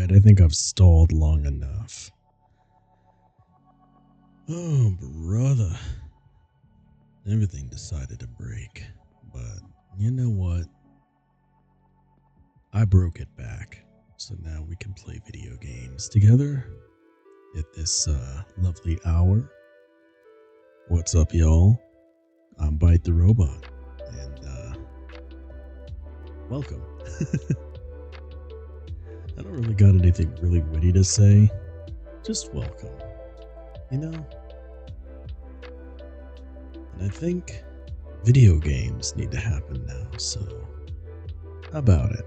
Alright, I think I've stalled long enough. Oh, brother. Everything decided to break. But you know what? I broke it back. So now we can play video games together at this lovely hour. What's up, y'all? I'm Bite the Robot. And welcome. I don't really got anything really witty to say. Just welcome. You know? And I think video games need to happen now, so how about it?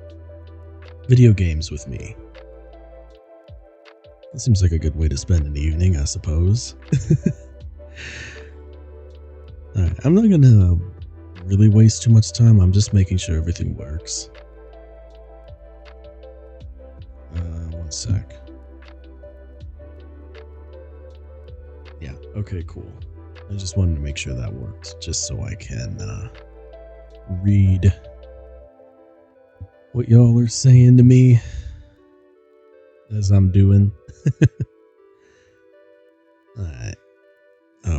Video games with me. That seems like a good way to spend an evening, I suppose. Alright, I'm not gonna really waste too much time. I'm just making sure everything works. One sec. Yeah, okay, cool. I just wanted to make sure that worked, just so I can read what y'all are saying to me as I'm doing. Alright.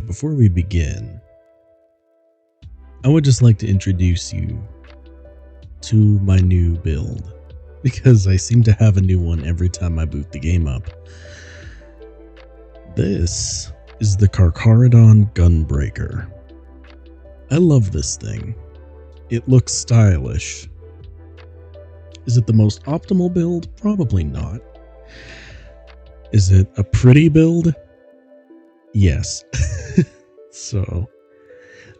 Before we begin, I would just like to introduce you to my new build, because I seem to have a new one every time I boot the game up. This is the Carcharodon Gunbreaker. I love this thing. It looks stylish. Is it the most optimal build? Probably not. Is it a pretty build? Yes. So,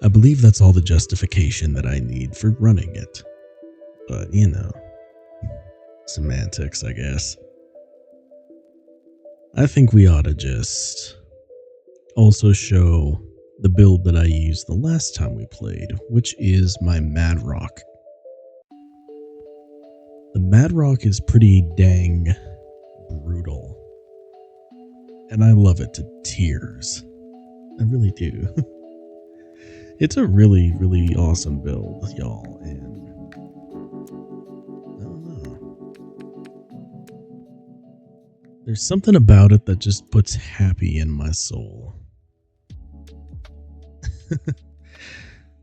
I believe that's all the justification that I need for running it. But, you know, semantics, I guess. I think we ought to just also show the build that I used the last time we played, which is my Mad Rock. The Mad Rock is pretty dang brutal, and I love it to tears. I really do. It's a really, really awesome build, y'all, and I don't know. There's something about it that just puts happy in my soul.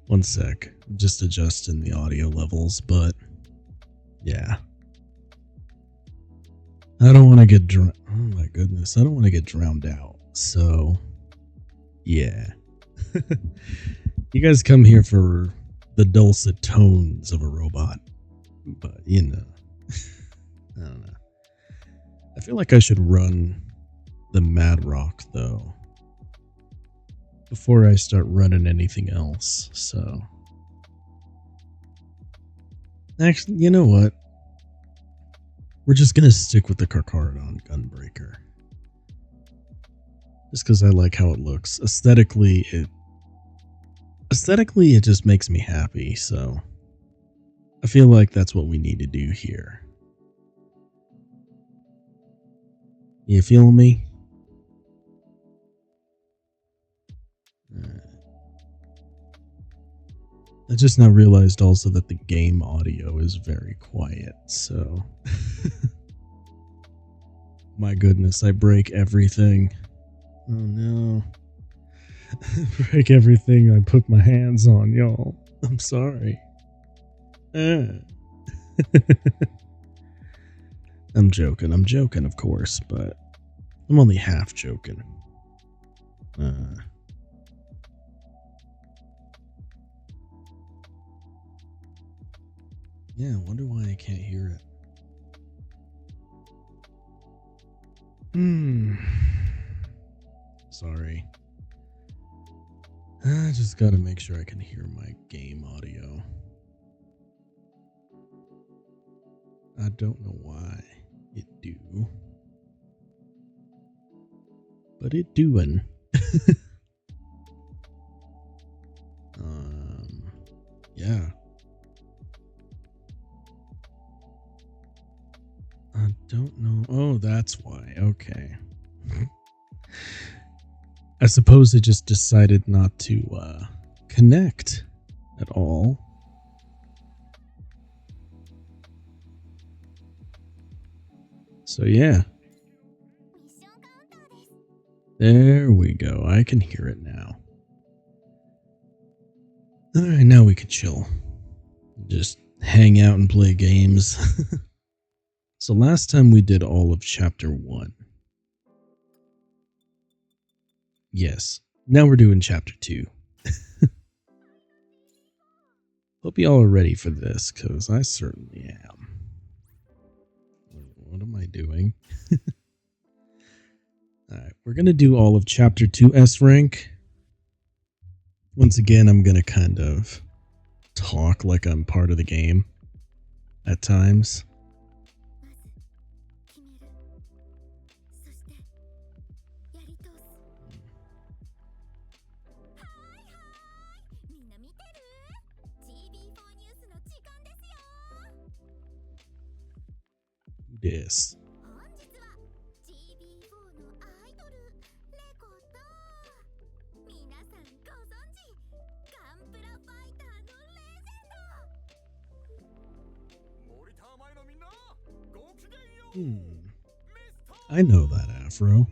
One sec. I'm just adjusting the audio levels, but yeah. I don't want to get oh my goodness, I don't want to get drowned out. So, yeah. You guys come here for the dulcet tones of a robot. But, you know. I don't know. I feel like I should run the Mad Rock, though, before I start running anything else, so. Actually, you know what? We're just gonna stick with the Carcharodon Gunbreaker. Just because I like how it looks. Aesthetically, it just makes me happy, so I feel like that's what we need to do here. You feel me? I just now realized also that the game audio is very quiet, so my goodness, I break everything. Oh no. Break everything I put my hands on, y'all. I'm sorry. I'm joking, of course, but I'm only half joking. Yeah, I wonder why I can't hear it. Sorry. I just gotta make sure I can hear my game audio. I don't know why it do. But it doin'. Yeah. I don't know. Oh, that's why. Okay. I suppose it just decided not to connect at all. So yeah. There we go. I can hear it now. Alright, now we can chill. Just hang out and play games. So last time we did all of chapter 1. Yes. Now we're doing chapter 2. Hope y'all are ready for this, because I certainly am. What am I doing? Alright, we're going to do all of chapter 2 S rank. Once again, I'm going to kind of talk like I'm part of the game at times. Yes. I know that afro.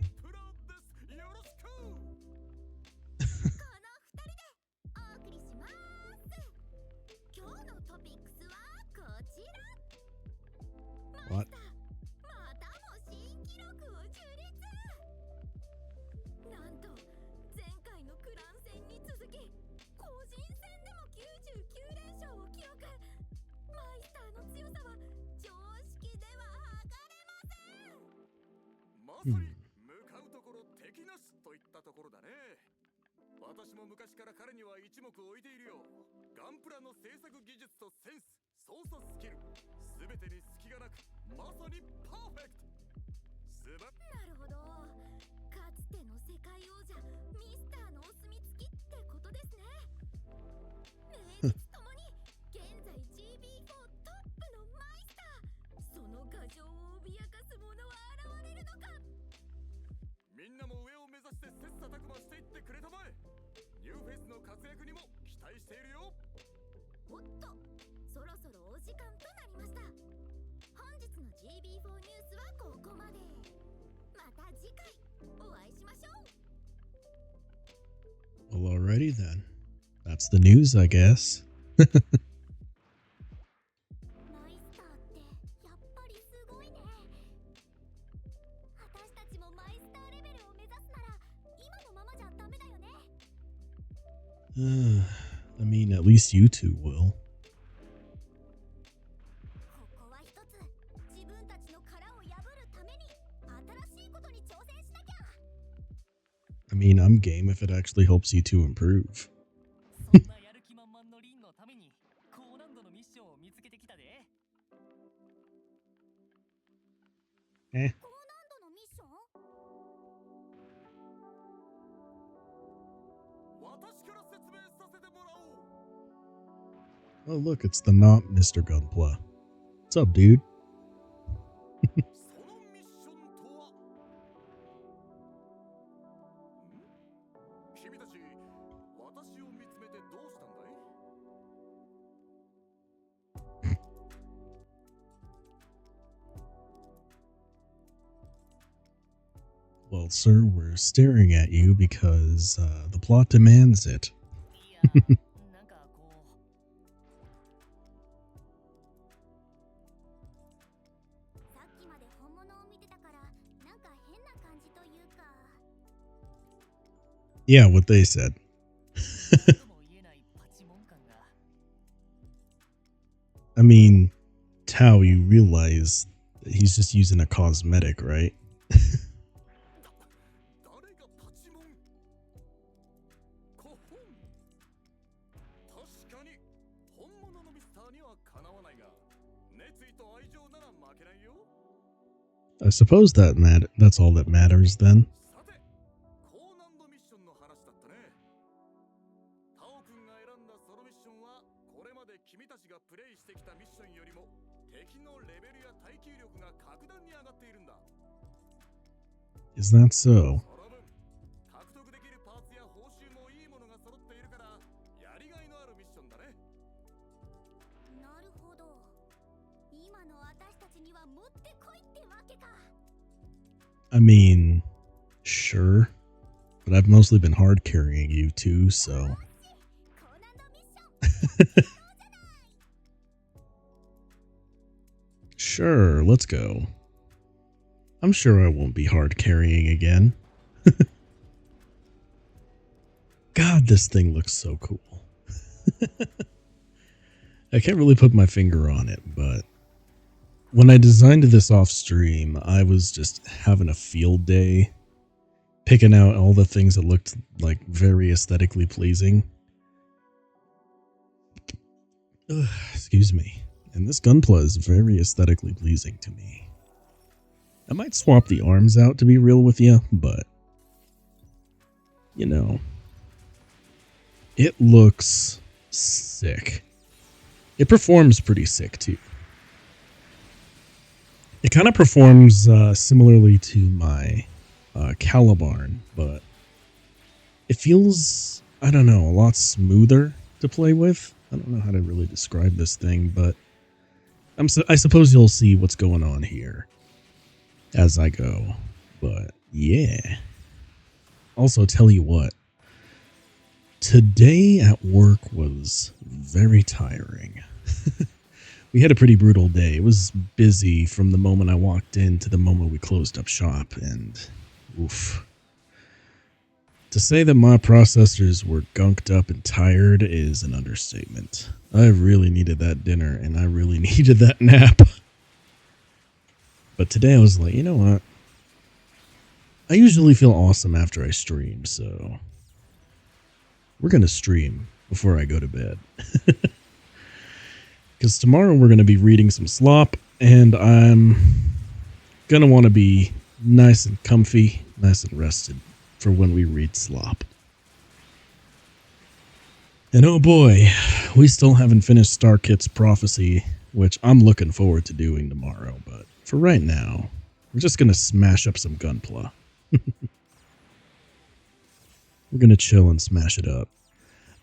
What? Well, alrighty then. That's the news, I guess. I mean, at least you two will. I mean, I'm game if it actually helps you to improve. Eh. Oh, look, it's the not Mr. Gunpla. What's up, dude? Well, sir, we're staring at you because the plot demands it. Yeah, what they said. I mean, Tao, you realize that he's just using a cosmetic, right? I suppose that's all that matters then. Is that so? I mean, sure, but I've mostly been hard carrying you too, so. Sure, let's go. I'm sure I won't be hard carrying again. God, this thing looks so cool. I can't really put my finger on it, but when I designed this off stream, I was just having a field day, picking out all the things that looked like very aesthetically pleasing. Ugh, excuse me. And this Gunpla is very aesthetically pleasing to me. I might swap the arms out to be real with you, but you know, it looks sick. It performs pretty sick too. It kind of performs similarly to my Calibarn, but it feels, I don't know, a lot smoother to play with. I don't know how to really describe this thing, but I suppose you'll see what's going on here as I go. But yeah. Also, tell you what, today at work was very tiring. We had a pretty brutal day. It was busy from the moment I walked in to the moment we closed up shop, and oof. To say that my processors were gunked up and tired is an understatement. I really needed that dinner, and I really needed that nap. But today I was like, you know what? I usually feel awesome after I stream, so we're going to stream before I go to bed. Because tomorrow we're going to be reading some slop, and I'm going to want to be nice and comfy, nice and rested for when we read slop. And oh boy, we still haven't finished Starkit's Prophecy, which I'm looking forward to doing tomorrow, but for right now, we're just going to smash up some Gunpla. We're going to chill and smash it up.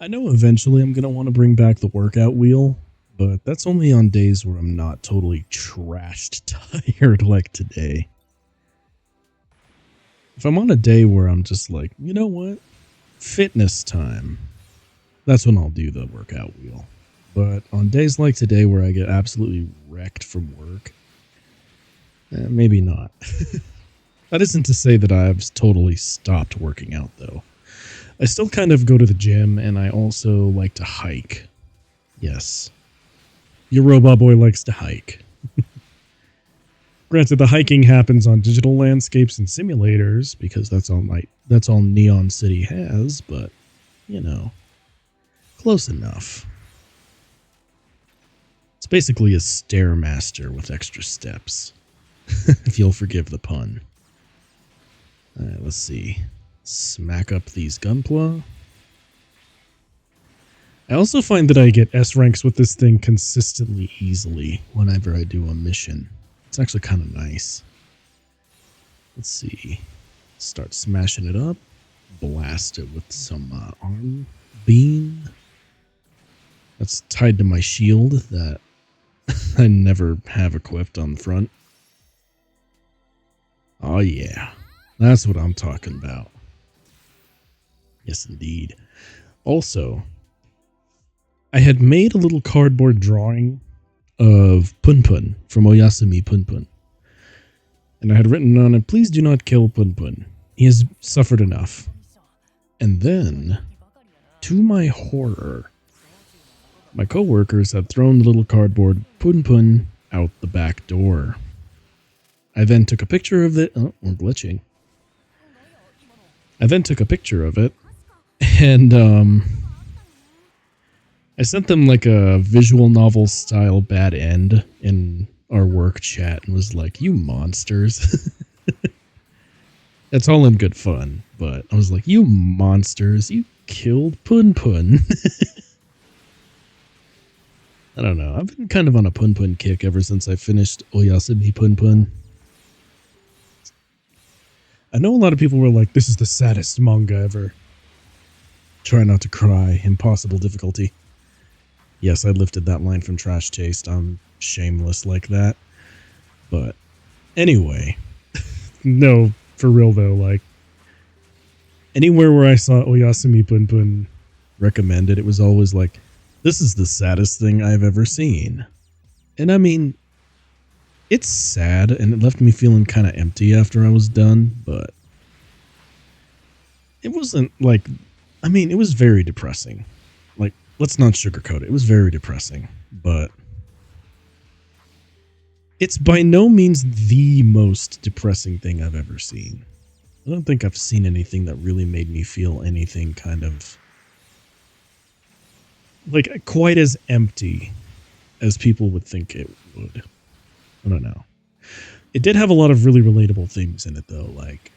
I know eventually I'm going to want to bring back the workout wheel, but that's only on days where I'm not totally trashed tired like today. If I'm on a day where I'm just like, you know what? Fitness time. That's when I'll do the workout wheel. But on days like today where I get absolutely wrecked from work, maybe not. That isn't to say that I've totally stopped working out, though. I still kind of go to the gym, and I also like to hike. Yes. Your robot boy likes to hike. Granted, the hiking happens on digital landscapes and simulators, because that's all Neon City has, but, you know, close enough. It's basically a Stairmaster with extra steps, if you'll forgive the pun. Alright, let's see. Smack up these Gunpla. I also find that I get S ranks with this thing consistently easily whenever I do a mission. It's actually kind of nice. Let's see. Start smashing it up. Blast it with some arm beam. That's tied to my shield that I never have equipped on the front. Oh yeah. That's what I'm talking about. Yes, indeed. Also, I had made a little cardboard drawing of Punpun from Oyasumi Punpun. And I had written on it, please do not kill Punpun. He has suffered enough. And then, to my horror, my coworkers had thrown the little cardboard Punpun out the back door. I then took a picture of it. Oh, we're glitching. I then took a picture of it, and I sent them like a visual novel style bad end in our work chat and was like, you monsters. That's all in good fun, but I was like, you monsters, you killed Punpun. I don't know. I've been kind of on a Punpun kick ever since I finished Oyasumi Punpun. I know a lot of people were like, this is the saddest manga ever. Try not to cry. Impossible difficulty. Yes, I lifted that line from Trash Taste. I'm shameless like that. But anyway, no, for real though, like anywhere where I saw Oyasumi Pun Pun recommended, it was always like, this is the saddest thing I've ever seen. And I mean, it's sad and it left me feeling kind of empty after I was done, but it wasn't like, I mean, it was very depressing. Like, let's not sugarcoat it. It was very depressing, but it's by no means the most depressing thing I've ever seen. I don't think I've seen anything that really made me feel anything kind of like quite as empty as people would think it would. I don't know. It did have a lot of really relatable things in it though, like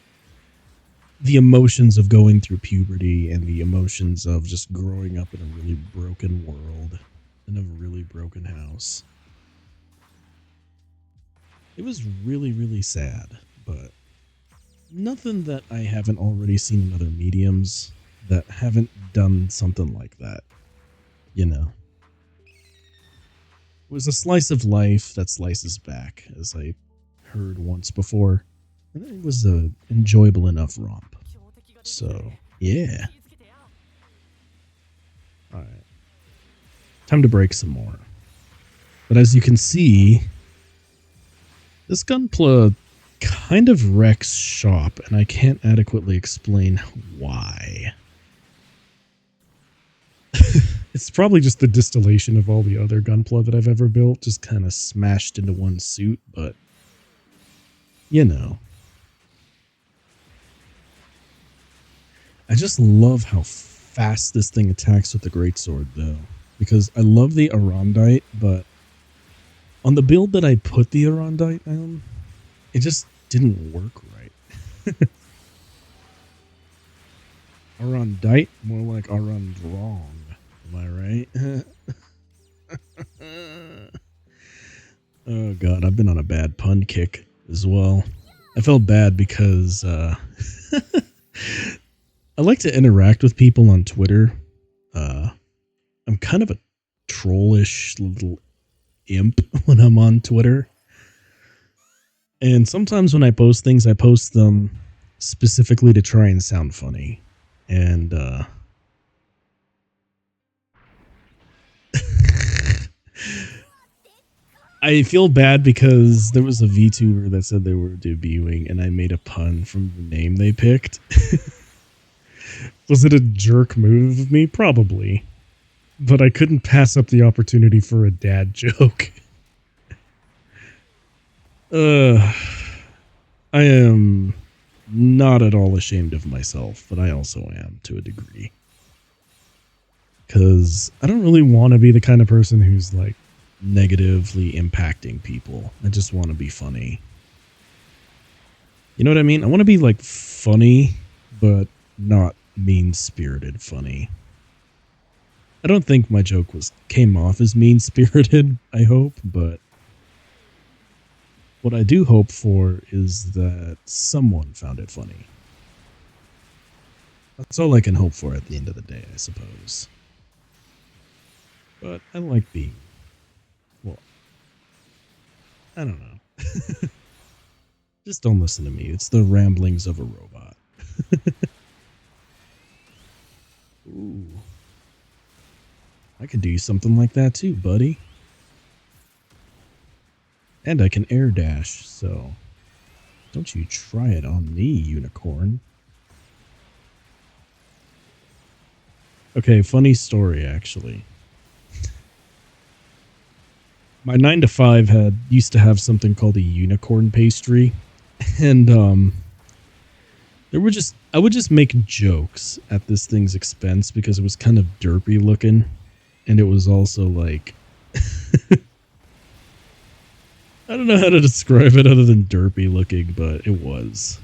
the emotions of going through puberty and the emotions of just growing up in a really broken world in a really broken house. It was really, really sad, but nothing that I haven't already seen in other mediums that haven't done something like that, you know. It was a slice of life that slices back, as I heard once before. And it was a enjoyable enough romp. So, yeah. Alright. Time to break some more. But as you can see, this Gunpla kind of wrecks shop, and I can't adequately explain why. It's probably just the distillation of all the other Gunpla that I've ever built, just kind of smashed into one suit, but, you know. I just love how fast this thing attacks with the greatsword, though, because I love the Arondite, but on the build that I put the Arondite on, it just didn't work right. Arondite? More like Arondrong. Am I right? Oh god, I've been on a bad pun kick as well. I felt bad because I like to interact with people on Twitter. I'm kind of a trollish little imp when I'm on Twitter. And sometimes when I post things, I post them specifically to try and sound funny. And I feel bad because there was a VTuber that said they were debuting and I made a pun from the name they picked. Was it a jerk move of me? Probably. But I couldn't pass up the opportunity for a dad joke. I am not at all ashamed of myself, but I also am to a degree. Because I don't really want to be the kind of person who's like negatively impacting people. I just want to be funny. You know what I mean? I want to be like funny, but not mean-spirited funny. I don't think my joke came off as mean-spirited, I hope, but what I do hope for is that someone found it funny. That's all I can hope for at the end of the day, I suppose. But I like being... well, I don't know. Just don't listen to me. It's the ramblings of a robot. Ooh. I could do something like that too, buddy. And I can air dash, so don't you try it on me, unicorn. Okay, funny story, actually. My 9-to-5 used to have something called a unicorn pastry, and I would just make jokes at this thing's expense because it was kind of derpy looking, and it was also like I don't know how to describe it other than derpy looking, but it was.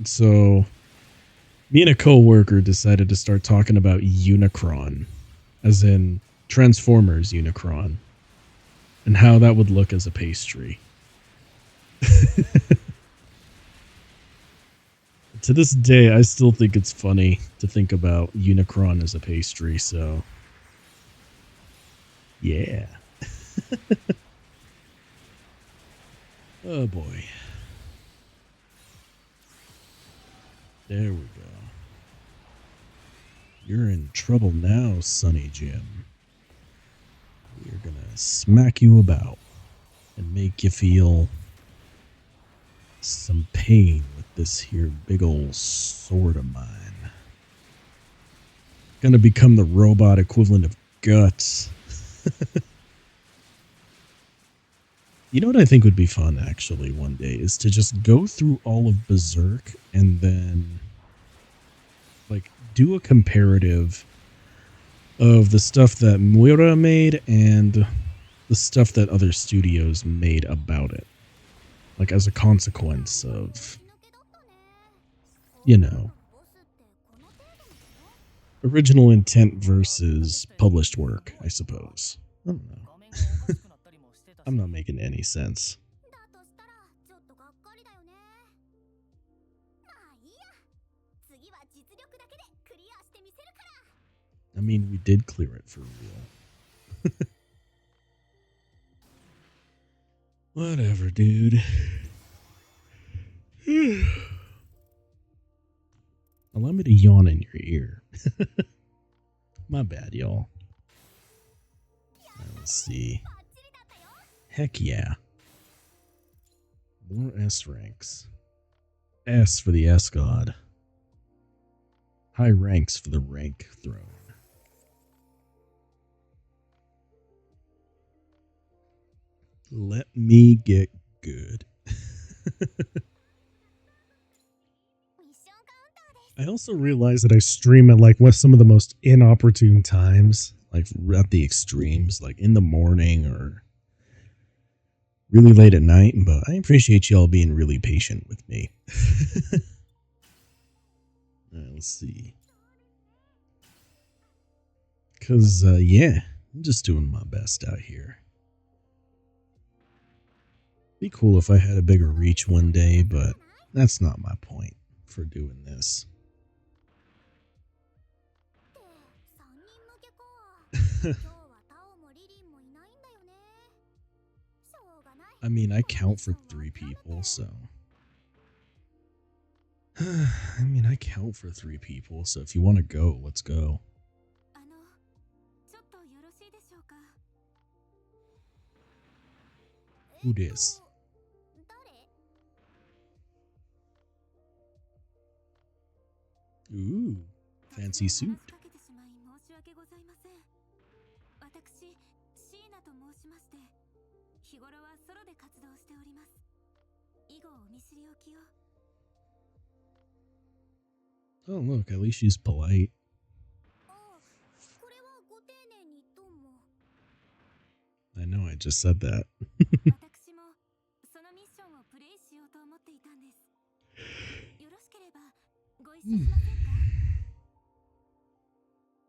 So me and a coworker decided to start talking about Unicron, as in Transformers Unicron, and how that would look as a pastry. To this day, I still think it's funny to think about Unicron as a pastry, so Yeah. Oh boy. There we go. You're in trouble now, Sonny Jim. We're gonna smack you about and make you feel some pain with this here big old sword of mine. Gonna become the robot equivalent of guts. You know what I think would be fun, actually, one day, is to just go through all of Berserk and then, like, do a comparative of the stuff that Muira made and the stuff that other studios made about it. Like, as a consequence of, you know, original intent versus published work, I suppose. I don't know. I'm not making any sense. I mean, we did clear it for real. Whatever, dude. Allow me to yawn in your ear. My bad, y'all. Let's see. Heck yeah. More S ranks. S for the S god. High ranks for the rank throne. Let me get good. I also realized that I stream at like what some of the most inopportune times, like at the extremes, like in the morning or really late at night, but I appreciate y'all being really patient with me. Let's see. Because, yeah, I'm just doing my best out here. Be cool if I had a bigger reach one day, but that's not my point for doing this. I mean, I count for 3 people, so... I mean, I count for 3 people, so if you want to go, let's go. Who dis? Ooh, fancy suit. Oh, look, at least she's polite. I know, I just said that.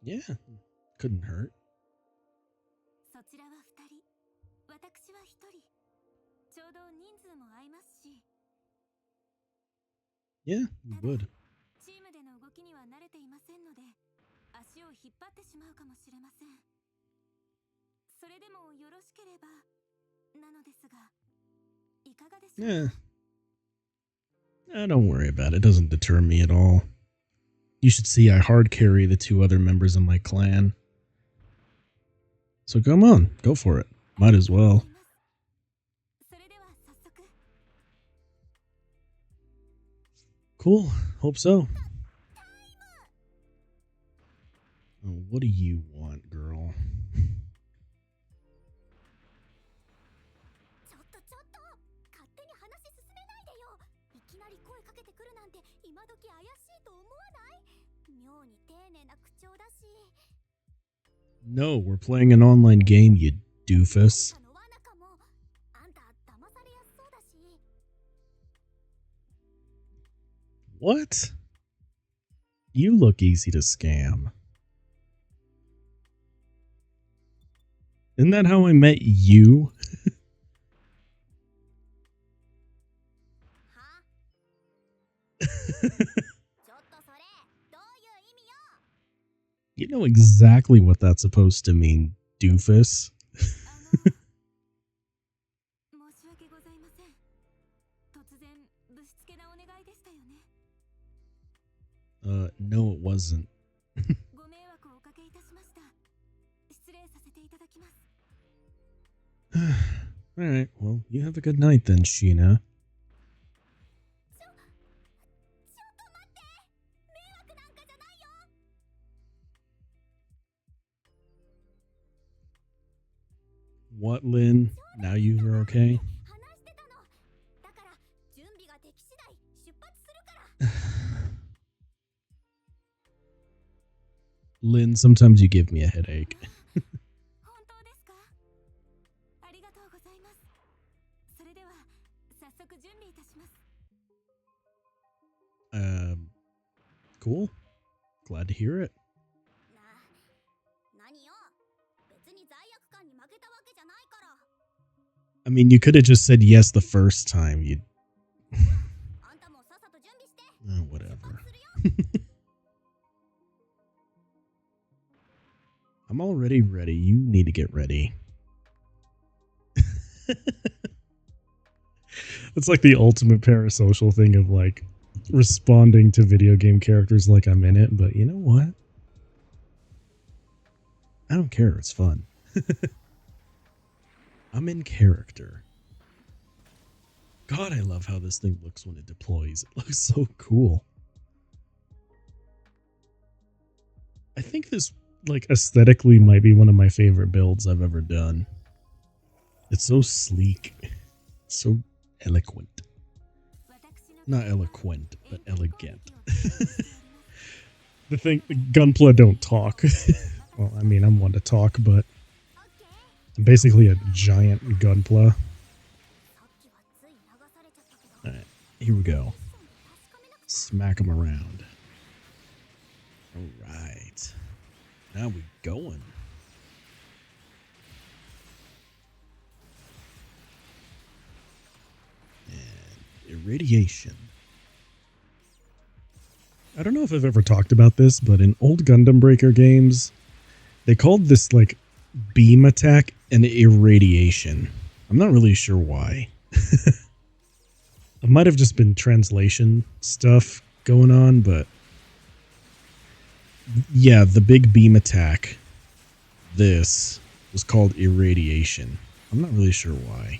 Yeah, couldn't hurt. Yeah, we would. Yeah. Don't worry about it. It doesn't deter me at all. You should see I hard carry the 2 other members of my clan. So come on, go for it. Might as well. Cool. Hope so. Oh, what do you want, girl? No, we're playing an online game, you doofus. What? You look easy to scam. Isn't that how I met you? You know exactly what that's supposed to mean, doofus. No, it wasn't. ご迷惑をおかけいたしました。失礼させていただきます。Alright, well, you have a good night then, Sheena. ちょっと待って。迷惑なんかじゃないよ。What, Lynn? Now you are okay? 話してたの。だから準備ができ次第出発するから。Lynn, sometimes you give me a headache. 本当ですか？ありがとうございます。それでは早速準備いたします。Cool. Glad to hear it. 何よ。別に罪悪感に負けたわけじゃないから。I mean, you could have just said yes the first time. You'd... あんたもさっさと準備して。whatever. I'm already ready. You need to get ready. It's like the ultimate parasocial thing of like responding to video game characters like I'm in it, but you know what? I don't care. It's fun. I'm in character. God, I love how this thing looks when it deploys. It looks so cool. I think this, like, aesthetically might be one of my favorite builds I've ever done. It's so sleek. It's so eloquent. Not eloquent, but elegant. The thing, Gunpla don't talk. Well, I mean, I'm one to talk, but I'm basically a giant Gunpla. Alright, here we go. Smack them around. Alright. Now we going. Irradiation. I don't know if I've ever talked about this, but in old Gundam Breaker games, they called this like beam attack an irradiation. I'm not really sure why. It might have just been translation stuff going on, but yeah, the big beam attack, this was called irradiation. I'm not really sure why.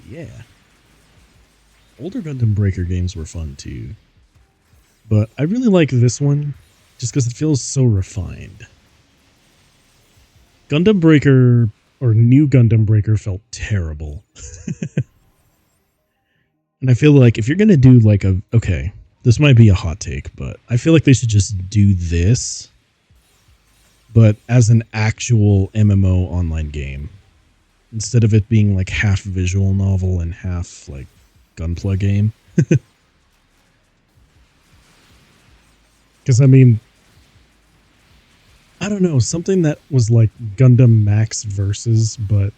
Yeah. Older Gundam Breaker games were fun too. But I really like this one just because it feels so refined. Gundam Breaker, or New Gundam Breaker, felt terrible. And I feel like if you're going to do like a... Okay, this might be a hot take, but I feel like they should just do this, but as an actual MMO online game. Instead of it being like half visual novel and half like Gunpla game. Because I mean, I don't know, something that was like Gundam Max Versus, but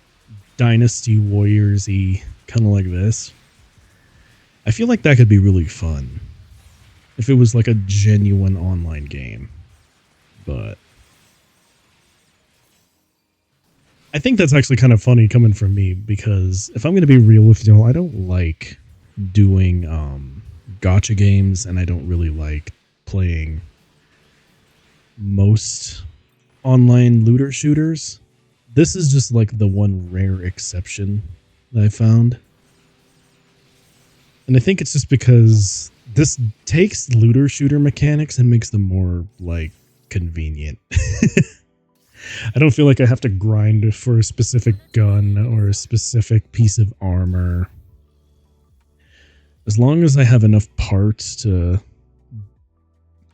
Dynasty Warriors-y, kind of like this. I feel like that could be really fun if it was like a genuine online game. But I think that's actually kind of funny coming from me, because if I'm going to be real with y'all, I don't like doing gacha games, and I don't really like playing most online looter shooters. This is just like the one rare exception that I found. And I think it's just because this takes looter shooter mechanics and makes them more like convenient. I don't feel like I have to grind for a specific gun or a specific piece of armor. As long as I have enough parts to,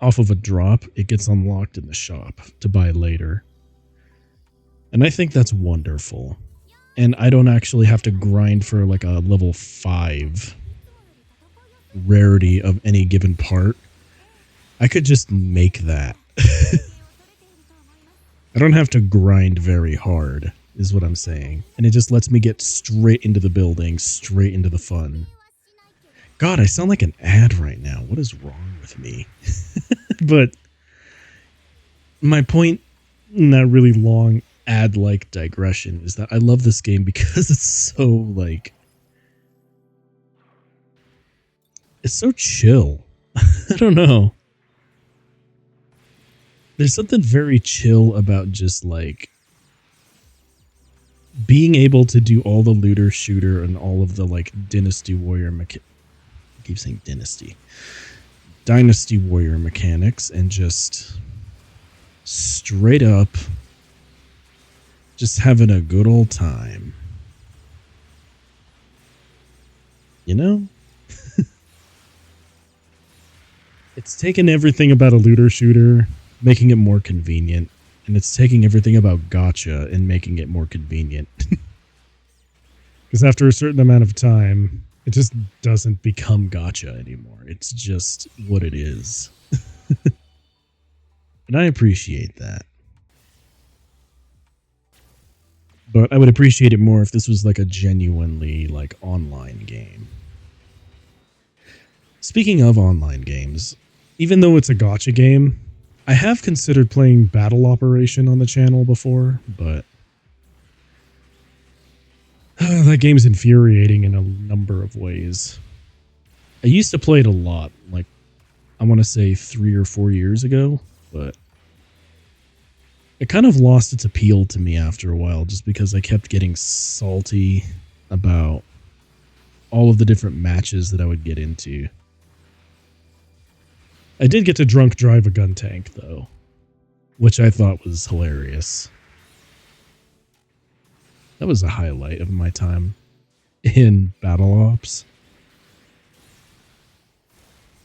off of a drop, it gets unlocked in the shop to buy later. And I think that's wonderful. And I don't actually have to grind for like a level 5 rarity of any given part. I could just make that. I don't have to grind very hard, is what I'm saying. And it just lets me get straight into the building, straight into the fun. God, I sound like an ad right now. What is wrong with me? But my point in that really long ad-like digression is that I love this game because it's so, like, It's so chill. I don't know. There's something very chill about just like being able to do all the looter shooter and all of the like Dynasty Warrior I keep saying Dynasty Warrior mechanics and just straight up just having a good old time. You know? It's taken everything about a looter shooter, making it more convenient, and it's taking everything about gacha and making it more convenient. Because after a certain amount of time, it just doesn't become gacha anymore. It's just what it is. And I appreciate that. But I would appreciate it more if this was like a genuinely like online game. Speaking of online games, even though it's a gacha game, I have considered playing Battle Operation on the channel before, but that game's infuriating in a number of ways. I used to play it a lot, like I want to say 3 or 4 years ago, but it kind of lost its appeal to me after a while just because I kept getting salty about all of the different matches that I would get into. I did get to drunk drive a gun tank, though, which I thought was hilarious. That was a highlight of my time in Battle Ops.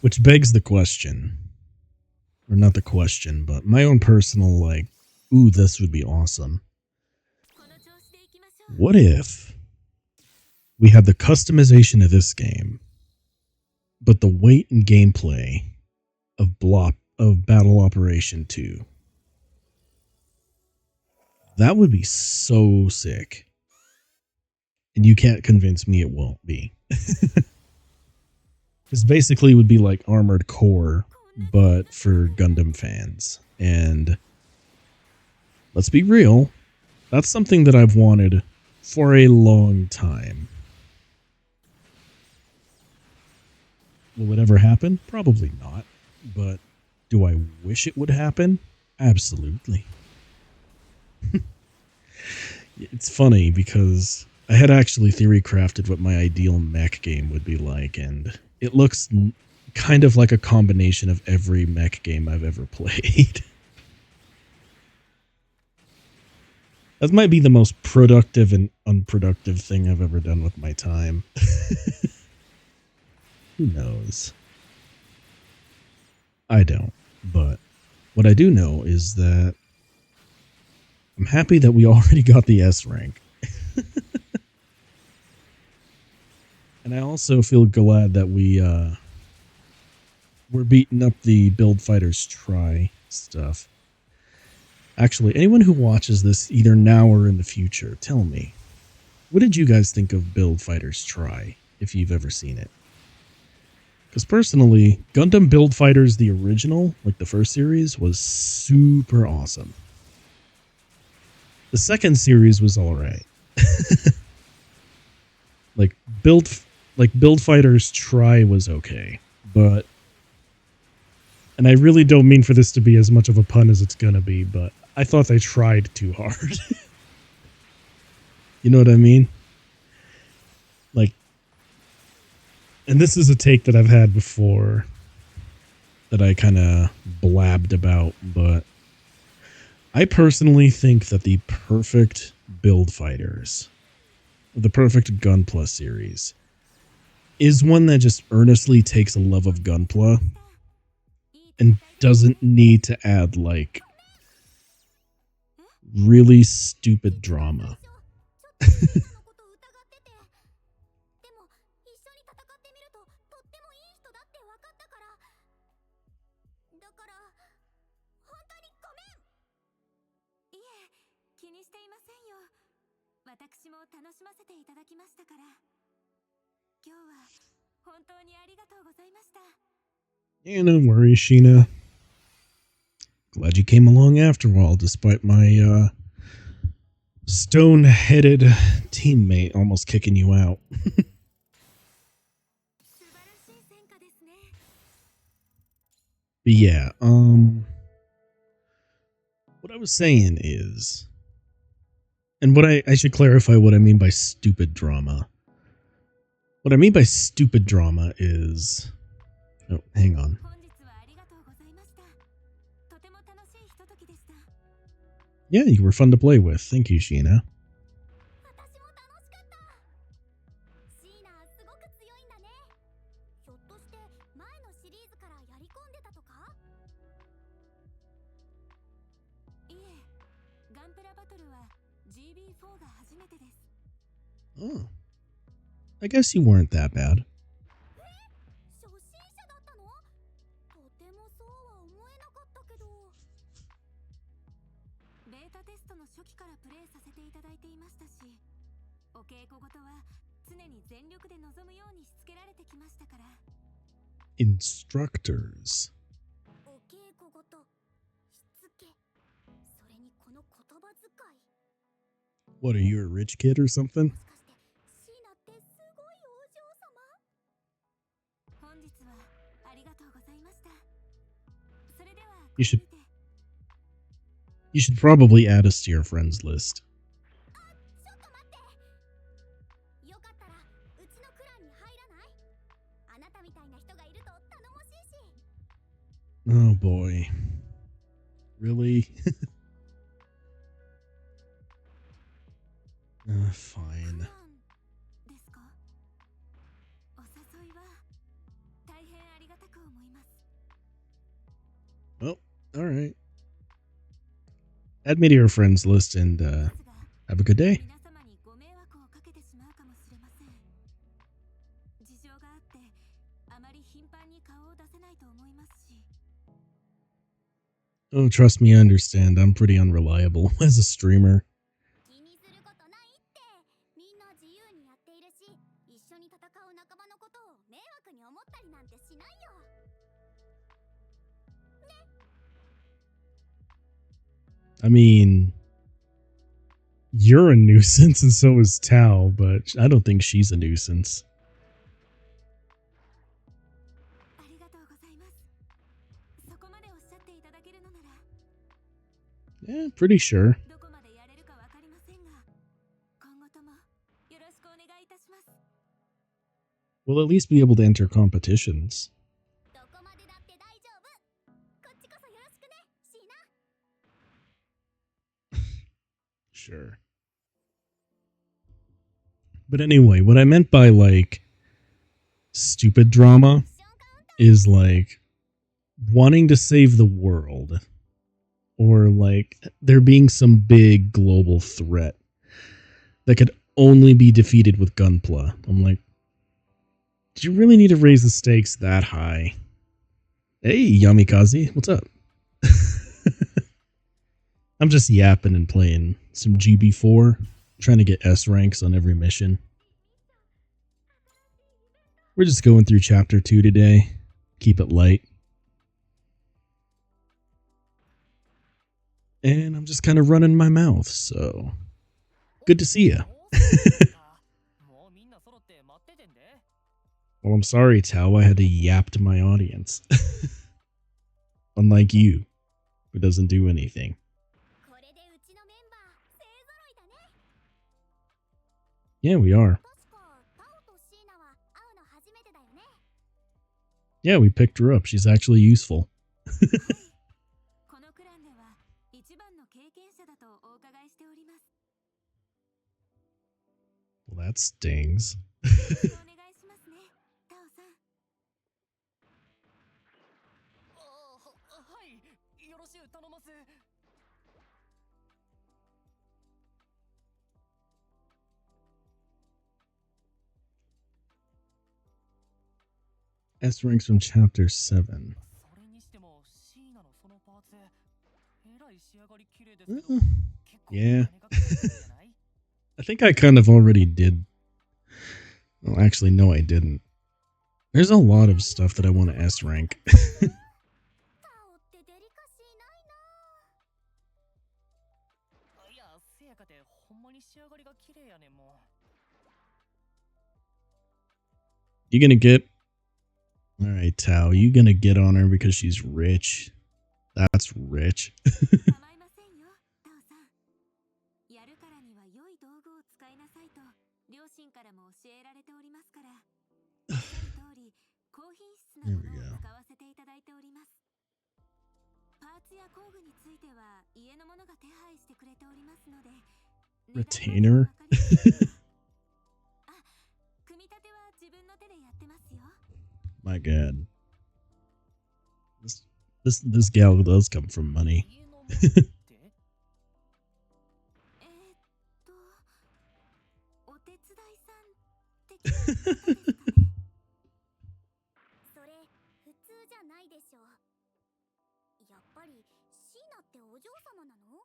Which begs the question, or not the question, but my own personal, like, ooh, this would be awesome. What if we had the customization of this game, but the weight and gameplay of Battle Operation 2? That would be so sick. And you can't convince me it won't be. This basically would be like Armored Core, but for Gundam fans. And let's be real, that's something that I've wanted for a long time. Will it ever happen? Probably not. But do I wish it would happen? Absolutely. It's funny because I had actually theory crafted what my ideal mech game would be like, and it looks kind of like a combination of every mech game I've ever played. That might be the most productive and unproductive thing I've ever done with my time. Who knows? I don't, but what I do know is that I'm happy that we already got the S rank. And I also feel glad that we're beating up the Build Fighters Try stuff. Actually, anyone who watches this either now or in the future, tell me, what did you guys think of Build Fighters Try, if you've ever seen it? Because personally, Gundam Build Fighters, the original, like the first series, was super awesome. The second series was alright. Like Build Fighters Try was okay, but, and I really don't mean for this to be as much of a pun as it's gonna be, but I thought they tried too hard. You know what I mean? Like, and this is a take that I've had before that I kind of blabbed about, but I personally think that the perfect Build Fighters, the perfect Gunpla series, is one that just earnestly takes a love of Gunpla and doesn't need to add, like, really stupid drama. Yeah, no worries, Sheena. Glad you came along after all, despite my stone-headed teammate almost kicking you out. But yeah, what I was saying is, and what I should clarify what I mean by stupid drama. What I mean by stupid drama is, oh, hang on. Yeah, you were fun to play with. Thank you, Sheena. Oh, I guess you weren't that bad. Instructors. What, are you a rich kid or something? You should probably add us to your friends list. Oh boy. Really? Fine. Well, alright. Add me to your friends list and have a good day. Oh, trust me, I understand. I'm pretty unreliable as a streamer. I mean, you're a nuisance and so is Tao, but I don't think she's a nuisance. Yeah, pretty sure. We'll at least be able to enter competitions. Sure. But anyway, what I meant by, like, stupid drama is, like, wanting to save the world. Or, like, there being some big global threat that could only be defeated with gunpla. I'm like, do you really need to raise the stakes that high? Hey, Yamikaze, what's up? I'm just yapping and playing some GB4, trying to get S ranks on every mission. We're just going through chapter 2 today. Keep it light. And I'm just kind of running my mouth, so good to see ya. Well, I'm sorry, Tao. I had to yap to my audience. Unlike you, who doesn't do anything. Yeah, we are. Yeah, we picked her up. She's actually useful. Well, that stings. S ranks from chapter 7. Yeah. I think I kind of already did. Well, actually, no, I didn't. There's a lot of stuff that I want to S rank. You gonna get Alright, Tao, you gonna get on her because she's rich? That's rich. 構いませんよ、タオさん。やるからには良い道具を使いなさいと両親からも教えられておりますから、おっしゃる通り高品質な There も we のを go. 使わせていただいております。パーツや工具については家のものが手配してくれておりますので、値段 Retainer? までは分かりませんがあ、組み立ては自分の手でやってますよ。 My god. This gal does come from money. お手伝いさん的な方ですかね。それ普通じゃないでしょう。やっぱりシーナってお嬢様なの？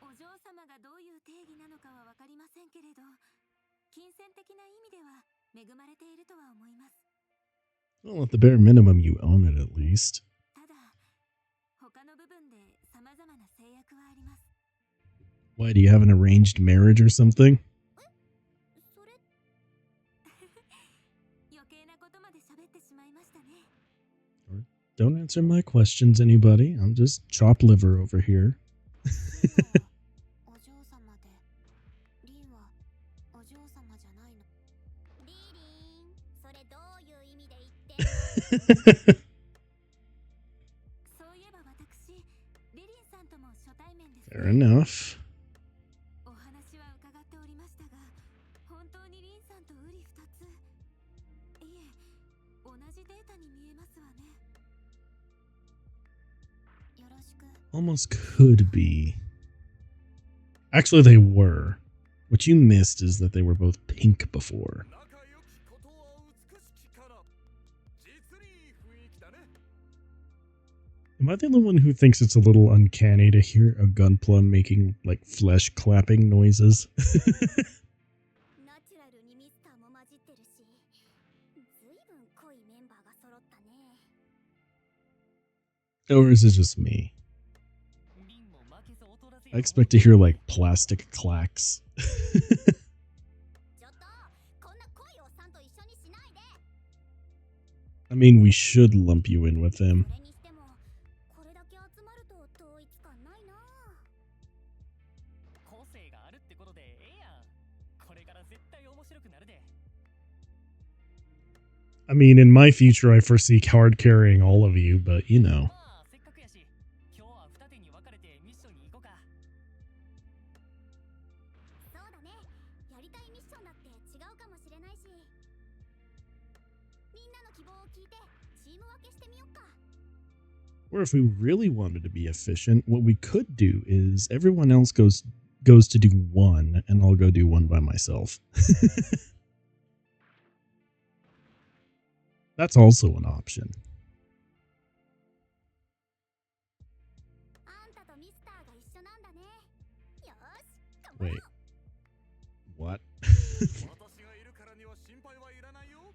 お嬢様がどういう定義なのかは分かりませんけれど、金銭的な意味では恵まれているとは思います。 Well, at the bare minimum, you own it at least. ただ他の部分で様々な制約はあります。 Why, do you have an arranged marriage or something? それ余計なことまで喋ってしまいましたね。 Don't answer my questions, anybody. I'm just chop liver over here. お嬢様でリンはお嬢様じゃないの。リリン、それどういう意味で言ってんの？そういえば私、リリンさんとも初対面ですね。 Fair enough. お話は伺っておりましたが、本当にリンさんとウリ二つ。いえ、同じデータに見えますわね。よろしく。 Almost could be. Actually, they were. What you missed is that they were both pink before. Am I the only one who thinks it's a little uncanny to hear a gunpla making, like, flesh clapping noises? ナチュラルにミスターも混じってるし、ずいぶん濃いメンバーが揃ったね。 Or is it just me? I expect to hear, like, plastic clacks. ちょっと、こんな濃いおっさんと一緒にしないで。 I mean, we should lump you in with him. それにしても、これだけ集まると統一感ないな。個性があるってことでええやん。これから絶対面白くなるで。 I mean, in my future, I foresee hard carrying all of you, but you know. まあせっかくやし、今日は二手に分かれてミッションに行こうか。そうだね。やりたいミッションだって違うかもしれないし、みんなの希望を聞いてチーム分けしてみよっか。 Or if we really wanted to be efficient, what we could do is everyone else goes to do one, and I'll go do one by myself. That's also an option. あんたとミスターが一緒なんだね。よーし、頑張ろう。 Wait. What? 私がいるからには心配はいらないよ。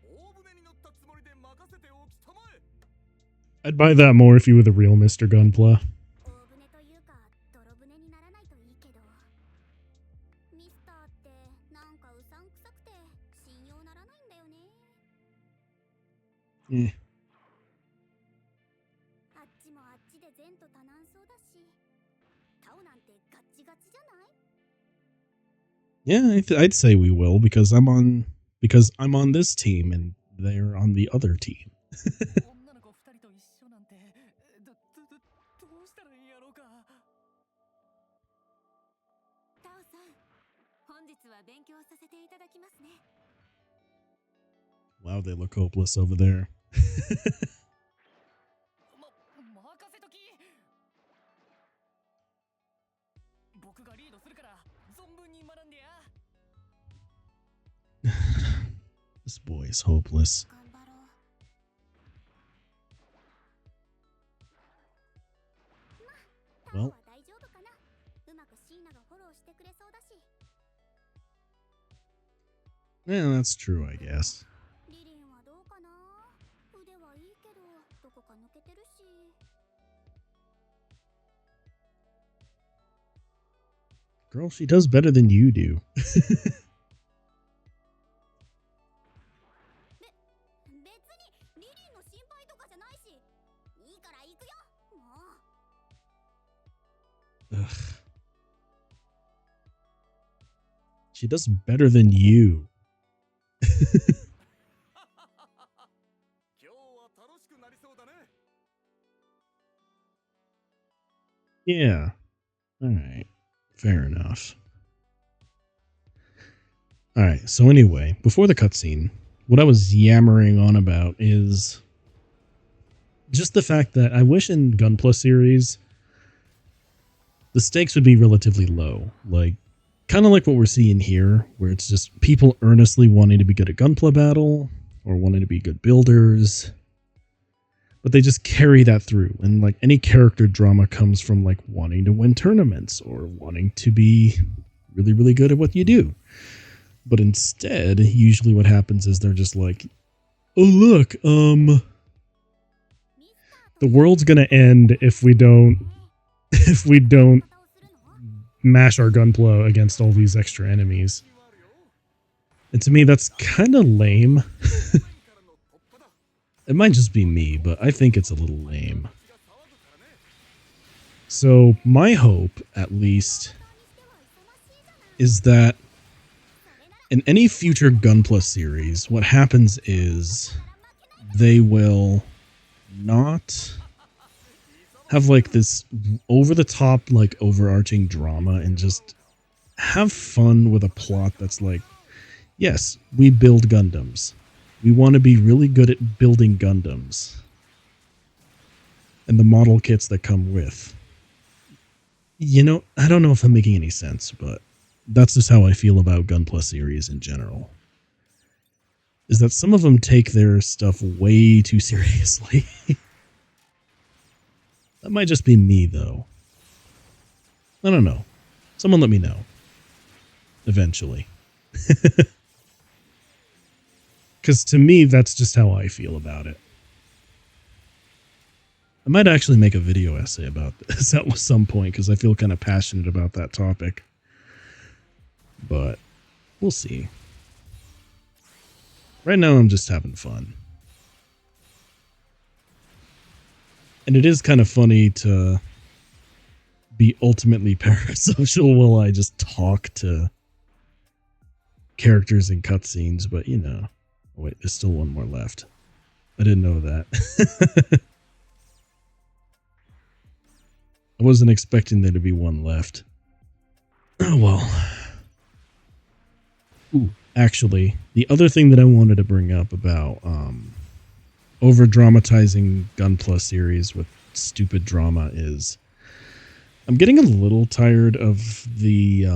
大船に乗ったつもりで任せておきたまえ。 I'd buy that more if you were the real Mr. Gunpla. 大船というか泥船にならないといいけど、ミスターってなんかうさんくさくて信用ならないんだよね。 Eh. あっちもあっちで前途多難そうだし、タオなんてガッチガチじゃない？ Yeah, I'd say we will because I'm on this team and they're on the other team. 女の子二人と一緒なんて、どうしたらいいやろうか。タオさん、本日は勉強させていただきますね。 Wow, they look hopeless over there. 任せとき。僕がリードするから存分に学んでや。 This boy is hopeless. 頑張ろう。タオ Well, は大丈夫かな。うまくシーナがフォローしてくれそうだし。 yeah, that's true, I guess. リリンはどうかな。腕はいいけどどこか抜けてるし。 Girl, she does better than you do. Ugh. She does better than you. 今日は楽しくなりそうだね。 Yeah. Alright. Fair enough. Alright, so anyway, before the cutscene, what I was yammering on about is just the fact that I wish in Gunpla series the stakes would be relatively low. Like, kind of like what we're seeing here, where it's just people earnestly wanting to be good at Gunpla battle, or wanting to be good builders, but they just carry that through. And like any character drama comes from like wanting to win tournaments or wanting to be really, really good at what you do. But instead, usually what happens is they're just like, oh look, the world's gonna end if we don't mash our gunpla against all these extra enemies. And to me, that's kind of lame. It might just be me, but I think it's a little lame. So my hope, at least, is that in any future Gunpla series, what happens is they will not have like this over-the-top, like overarching drama and just have fun with a plot that's like, yes, we build Gundams. We want to be really good at building Gundams. And the model kits that come with. You know, I don't know if I'm making any sense, but that's just how I feel about Gunpla series in general. Is that some of them take their stuff way too seriously. That might just be me, though. I don't know. Someone let me know. Eventually. Because to me, that's just how I feel about it. I might actually make a video essay about this at some point, because I feel kind of passionate about that topic. But we'll see. Right now, I'm just having fun. And it is kind of funny to be ultimately parasocial while I just talk to characters in cutscenes, but you know. Oh, wait, there's still one more left. I didn't know that. I wasn't expecting there to be one left. Oh well. Ooh, actually, the other thing that I wanted to bring up about over dramatizing Gunpla series with stupid drama is I'm getting a little tired of the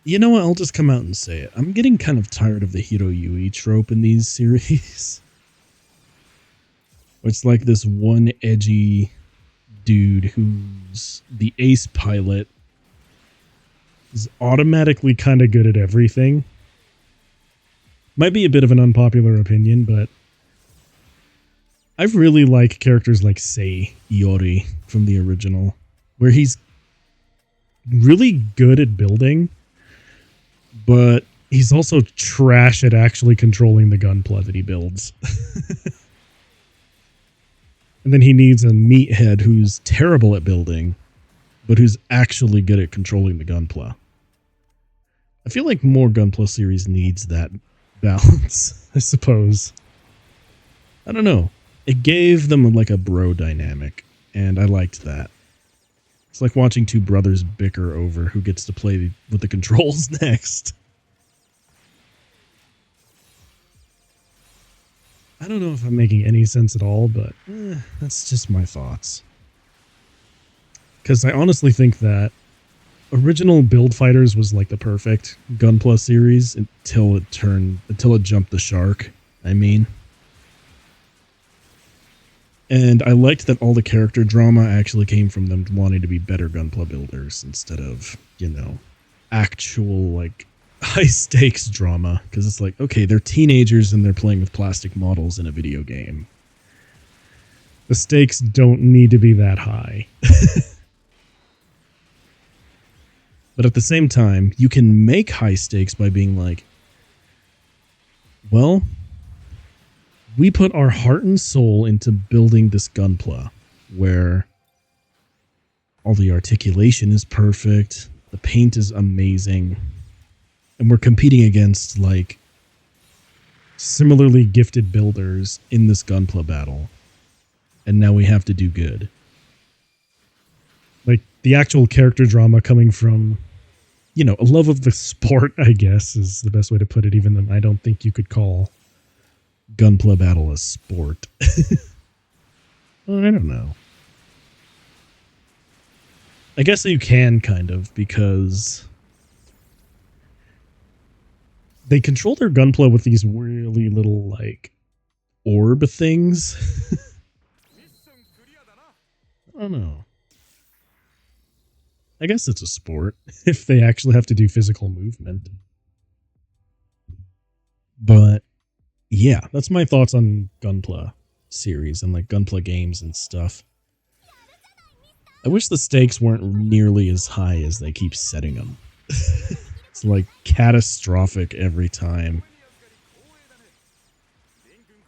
you know what, I'll just come out and say it. I'm getting kind of tired of the Hiro Yui trope in these series. It's like this one edgy dude who's the ace pilot is automatically kind of good at everything. Might be a bit of an unpopular opinion, but I really like characters like Sei Iori from the original, where he's really good at building, but he's also trash at actually controlling the gunpla that he builds. And then he needs a meathead who's terrible at building, but who's actually good at controlling the gunpla. I feel like more Gunpla series needs that balance, I suppose. I don't know. It gave them like a bro dynamic, and I liked that. It's like watching two brothers bicker over who gets to play with the controls next. I don't know if I'm making any sense at all, but that's just my thoughts. Because I honestly think that original Build Fighters was like the perfect Gunpla series until it jumped the shark, I mean. And I liked that all the character drama actually came from them wanting to be better Gunpla builders instead of, you know, actual like high stakes drama, because it's like, okay, they're teenagers and they're playing with plastic models in a video game. The stakes don't need to be that high. But at the same time, you can make high stakes by being like, well, we put our heart and soul into building this Gunpla, where all the articulation is perfect, the paint is amazing, and we're competing against like similarly gifted builders in this Gunpla battle. And now we have to do good. Like the actual character drama coming from, you know, a love of the sport, I guess, is the best way to put it, even though I don't think you could call Gunpla battle a sport. Well, I don't know. I guess you can kind of, because they control their Gunpla with these really little like orb things. ミッションクリアだな。 I don't know. I guess it's a sport if they actually have to do physical movement. But yeah, that's my thoughts on Gunpla series and like Gunpla games and stuff. I wish the stakes weren't nearly as high as they keep setting them. It's like catastrophic every time.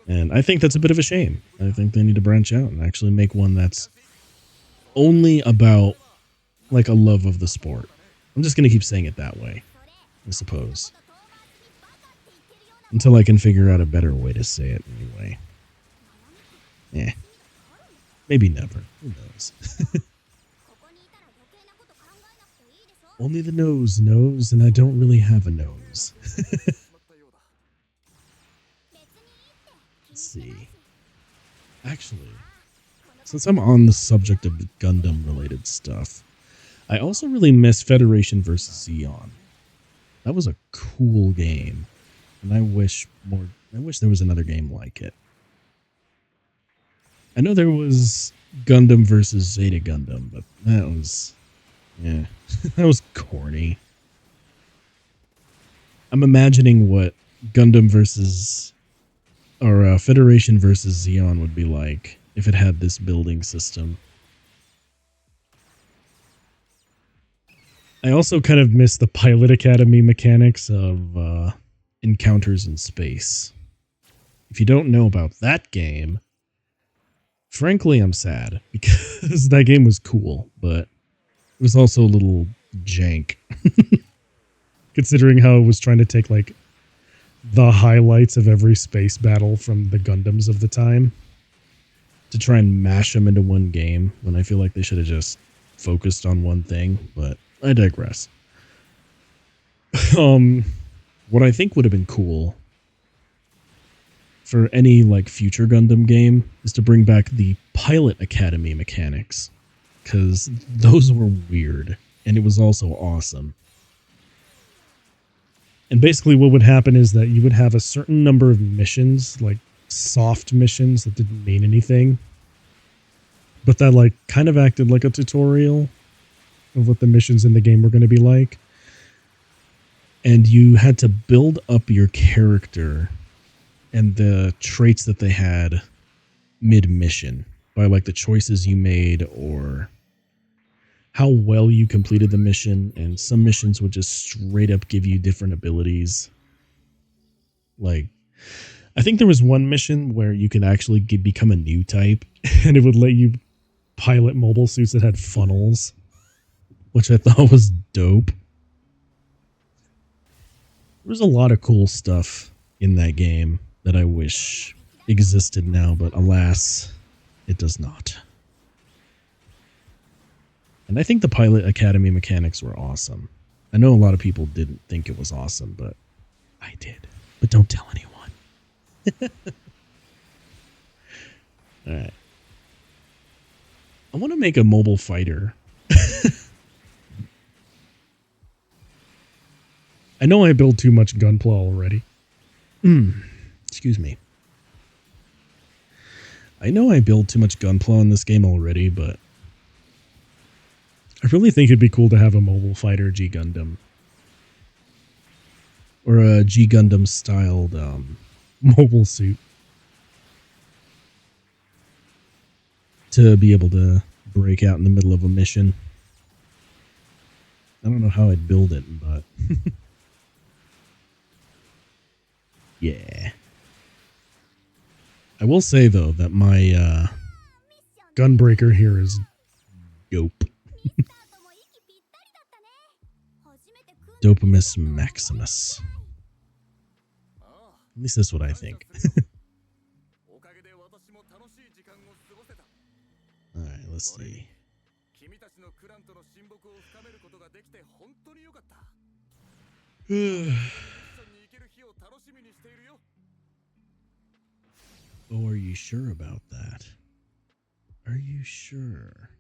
And I think that's a bit of a shame. I think they need to branch out and actually make one that's only about like a love of the sport. I'm just going to keep saying it that way, I suppose. Until I can figure out a better way to say it anyway. Yeah. Maybe never. Who knows? Only the nose knows, and I don't really have a nose. Let's see. Actually, since I'm on the subject of Gundam-related stuff, I also really miss Federation vs. Zeon. That was a cool game, and I wish there was another game like it. I know there was Gundam vs. Zeta Gundam, but that was, yeah, that was corny. I'm imagining what Gundam versus, or Federation versus Zeon would be like if it had this building system. I also kind of miss the Pilot Academy mechanics of encounters in space. If you don't know about that game, frankly, I'm sad because that game was cool, but it was also a little jank. Considering how it was trying to take like the highlights of every space battle from the Gundams of the time to try and mash them into one game, when I feel like they should have just focused on one thing, but I digress. What I think would have been cool for any like future Gundam game is to bring back the Pilot Academy mechanics, because those were weird and it was also awesome. And basically what would happen is that you would have a certain number of missions, like soft missions that didn't mean anything, but that like kind of acted like a tutorial of what the missions in the game were going to be like. And you had to build up your character and the traits that they had mid-mission by like the choices you made or how well you completed the mission. And some missions would just straight up give you different abilities. Like, I think there was one mission where you could actually become a new type and it would let you pilot mobile suits that had funnels, which I thought was dope. There's a lot of cool stuff in that game that I wish existed now, but alas, it does not. And I think the Pilot Academy mechanics were awesome. I know a lot of people didn't think it was awesome, but I did. But don't tell anyone. Alright. I want to make a mobile fighter. I know I build too much Gunpla already. Excuse me. I know I build too much Gunpla in this game already, but I really think it'd be cool to have a mobile fighter G Gundam. Or a G Gundam styled mobile suit. To be able to break out in the middle of a mission. I don't know how I'd build it, but yeah. I will say, though, that my gunbreaker here is dope. Dopamus Maximus. At least that's what I think. Alright, let's see. Oh, are you sure about that? Are you sure?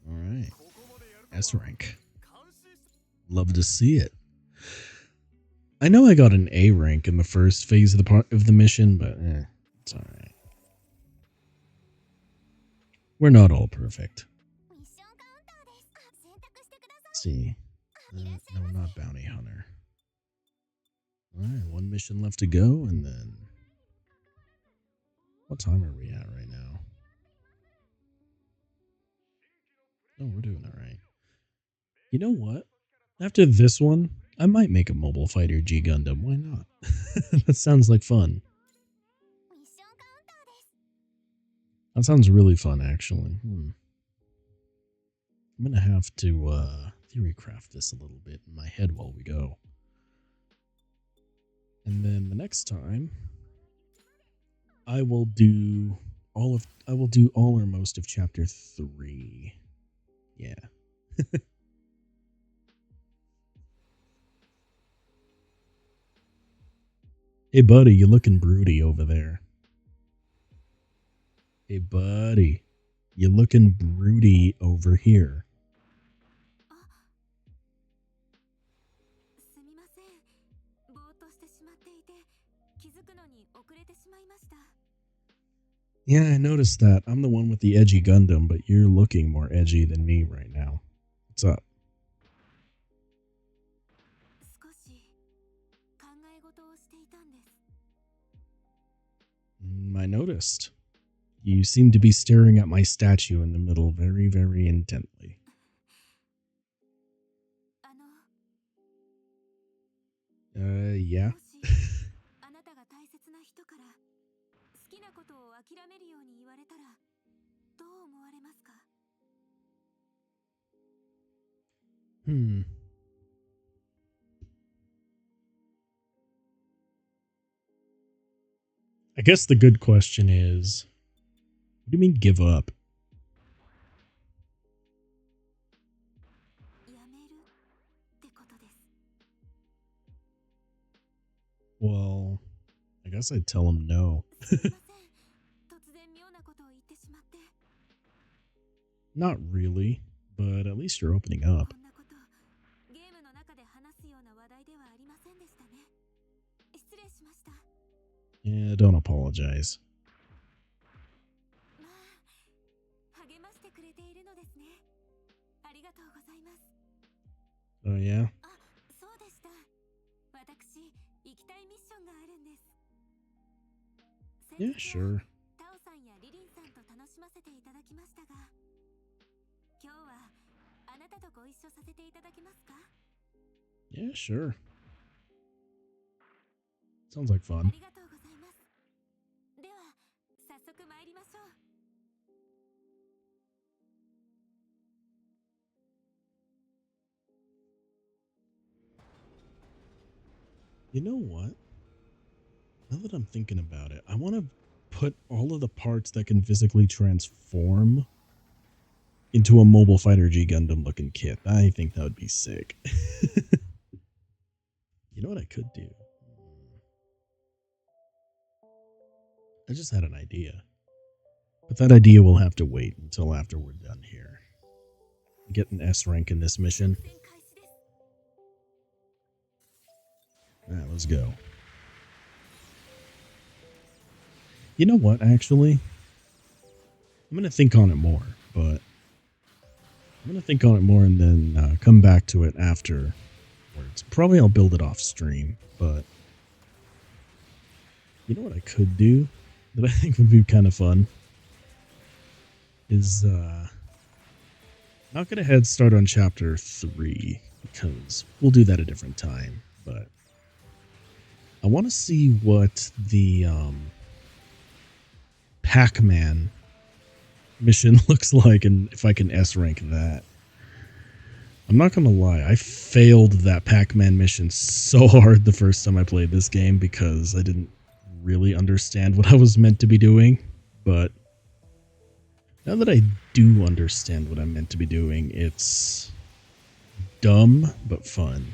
Alright. S rank. Love to see it. I know I got an A rank in the first phase of the mission, but it's alright. We're not all perfect. Let's see. No, not bounty hunter. Alright, one mission left to go, and then... What time are we at right now? Oh, we're doing alright. You know what? After this one, I might make a Mobile Fighter G Gundam. Why not? That sounds like fun. That sounds really fun, actually. I'm gonna have to theorycraft this a little bit in my head while we go. And then the next time, I will do all or most of chapter 3. Yeah. Hey buddy, you looking broody over there. Hey buddy, you looking broody over here. Yeah, I noticed that. I'm the one with the edgy Gundam, but you're looking more edgy than me right now. What's up? I noticed. You seem to be staring at my statue in the middle very, very intently. Yeah. I guess the good question is, what do you mean give up? Well, I guess I'd tell him no. Not really, but at least you're opening up. Yeah, don't apologize. Oh, yeah? Yeah, sure. Yeah, sure. Sounds like fun. You know what? Now that I'm thinking about it, I want to put all of the parts that can physically transform into a Mobile Fighter G Gundam looking kit. I think that would be sick. You know what I could do? I just had an idea. But that idea will have to wait until after we're done here. Get an S rank in this mission. Alright, let's go. You know what, actually? I'm going to think on it more, but... I'm going to think on it more and then come back to it afterwards. Probably I'll build it off stream, but... You know what I could do that I think would be kind of fun? Is, not get a head start on chapter 3, because we'll do that a different time. But I want to see what the Pac-Man mission looks like and if I can S rank that. I'm not gonna lie, I failed that Pac-Man mission so hard the first time I played this game because I didn't really understand what I was meant to be doing. But now that I do understand what I'm meant to be doing, it's dumb but fun.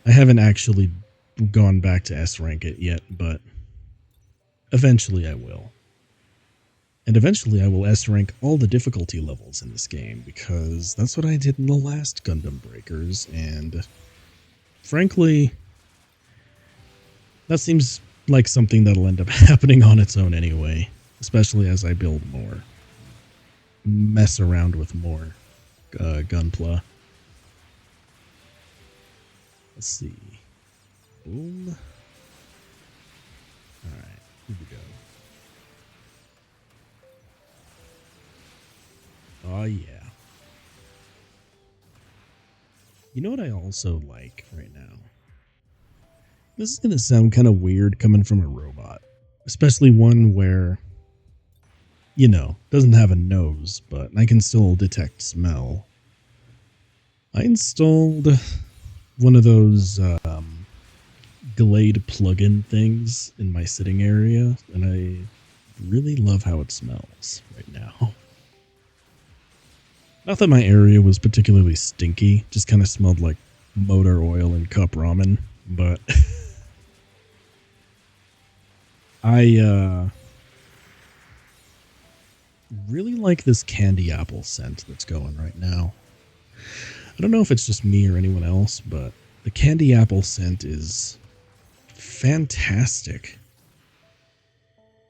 I haven't actually gone back to S rank it yet, but eventually I will. And eventually I will S rank all the difficulty levels in this game, because that's what I did in the last Gundam Breakers, and frankly, that seems like something that'll end up happening on its own anyway, especially as I build more. Mess around with more Gunpla. Let's see. Boom. Alright, here we go. Oh, yeah. You know what I also like right now? This is going to sound kind of weird coming from a robot. Especially one where, you know, doesn't have a nose, but I can still detect smell. I installed one of those Glade plugin things in my sitting area, and I really love how it smells right now. Not that my area was particularly stinky, just kind of smelled like motor oil and cup ramen, but I really like this candy apple scent that's going right now. I don't know if it's just me or anyone else, but the candy apple scent is fantastic.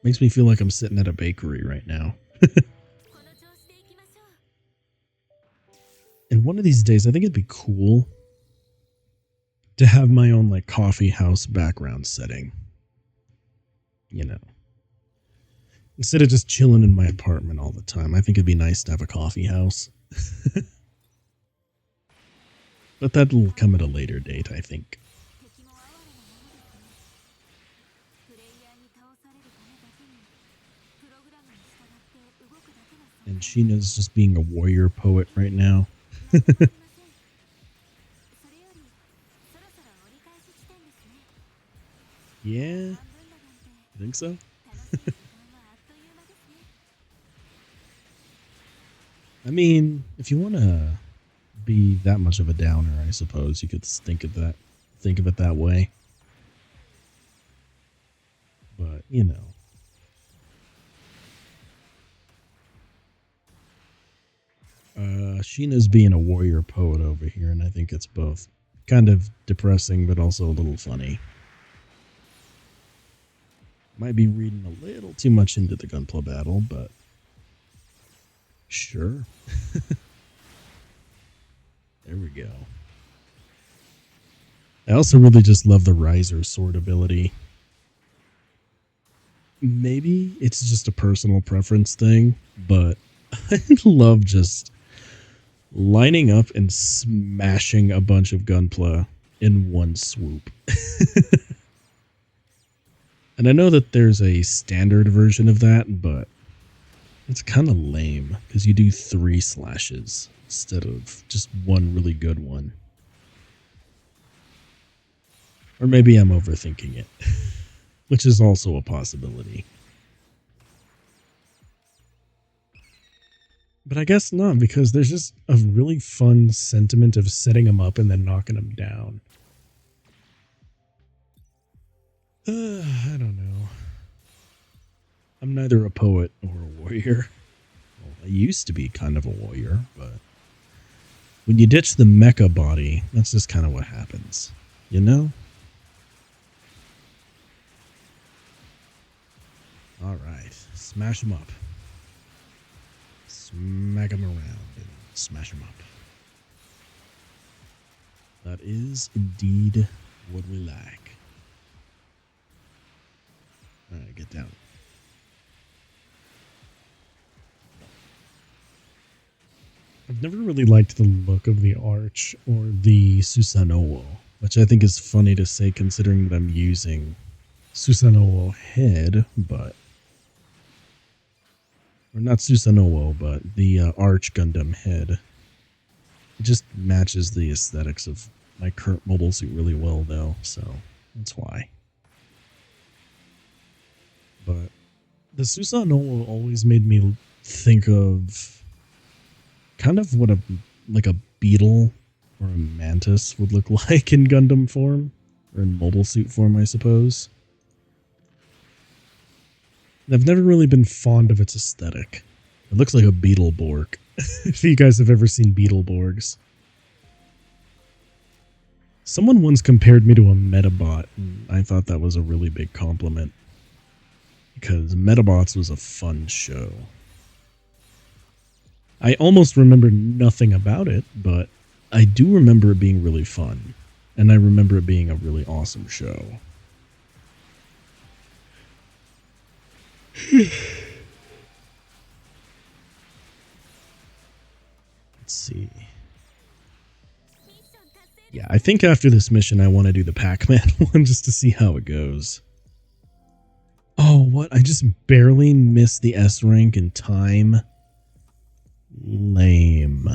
Makes me feel like I'm sitting at a bakery right now. And one of these days, I think it'd be cool to have my own like coffee house background setting. You know, instead of just chilling in my apartment all the time, I think it'd be nice to have a coffee house. But that'll come at a later date, I think. And Sheena's just being a warrior poet right now. Yeah, I think so. I mean, if you want to be that much of a downer, I suppose you could think of it that way. But, you know. Sheena's being a warrior poet over here, and I think it's both kind of depressing, but also a little funny. Might be reading a little too much into the Gunpla battle, but sure. There we go. I also really just love the riser sword ability. Maybe it's just a personal preference thing, but I love just lining up and smashing a bunch of Gunpla in one swoop. And I know that there's a standard version of that, but it's kind of lame because you do 3 slashes instead of just one really good one. Or maybe I'm overthinking it, which is also a possibility. But I guess not, because there's just a really fun sentiment of setting them up and then knocking them down. I don't know. I'm neither a poet nor a warrior. Well, I used to be kind of a warrior, but when you ditch the mecha body, that's just kind of what happens, you know? Alright, smash them up. Smack them around and smash them up. That is indeed what we like. Alright, get down. I've never really liked the look of the arch or the Susanoo, which I think is funny to say considering that I'm using Susanoo head, but... Or not Susanoo, but the Arch Gundam head. It just matches the aesthetics of my current mobile suit really well, though, so that's why. But the Susanoo always made me think of kind of what a beetle or a mantis would look like in Gundam form, or in mobile suit form, I suppose. I've never really been fond of its aesthetic. It looks like a Beetleborg. If you guys have ever seen Beetleborgs. Someone once compared me to a Metabot, and I thought that was a really big compliment. Because Metabots was a fun show. I almost remember nothing about it, but I do remember it being really fun. And I remember it being a really awesome show. Let's see. Yeah, I think after this mission I want to do the Pac-Man one just to see how it goes. Oh, what? I just barely missed the S rank in time. Lame.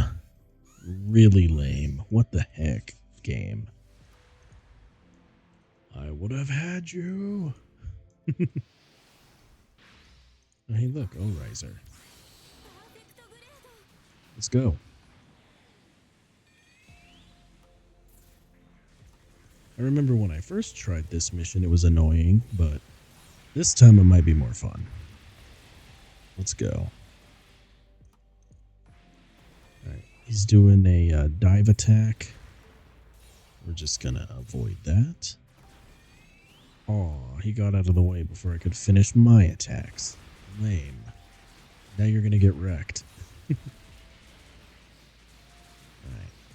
Really lame. What the heck, game? I would have had you. Hey, look, O-Riser. Let's go. I remember when I first tried this mission, it was annoying, but this time it might be more fun. Let's go. Alright, he's doing a dive attack. We're just gonna avoid that. Aw, he got out of the way before I could finish my attacks. Lame. Now you're gonna get wrecked. Alright.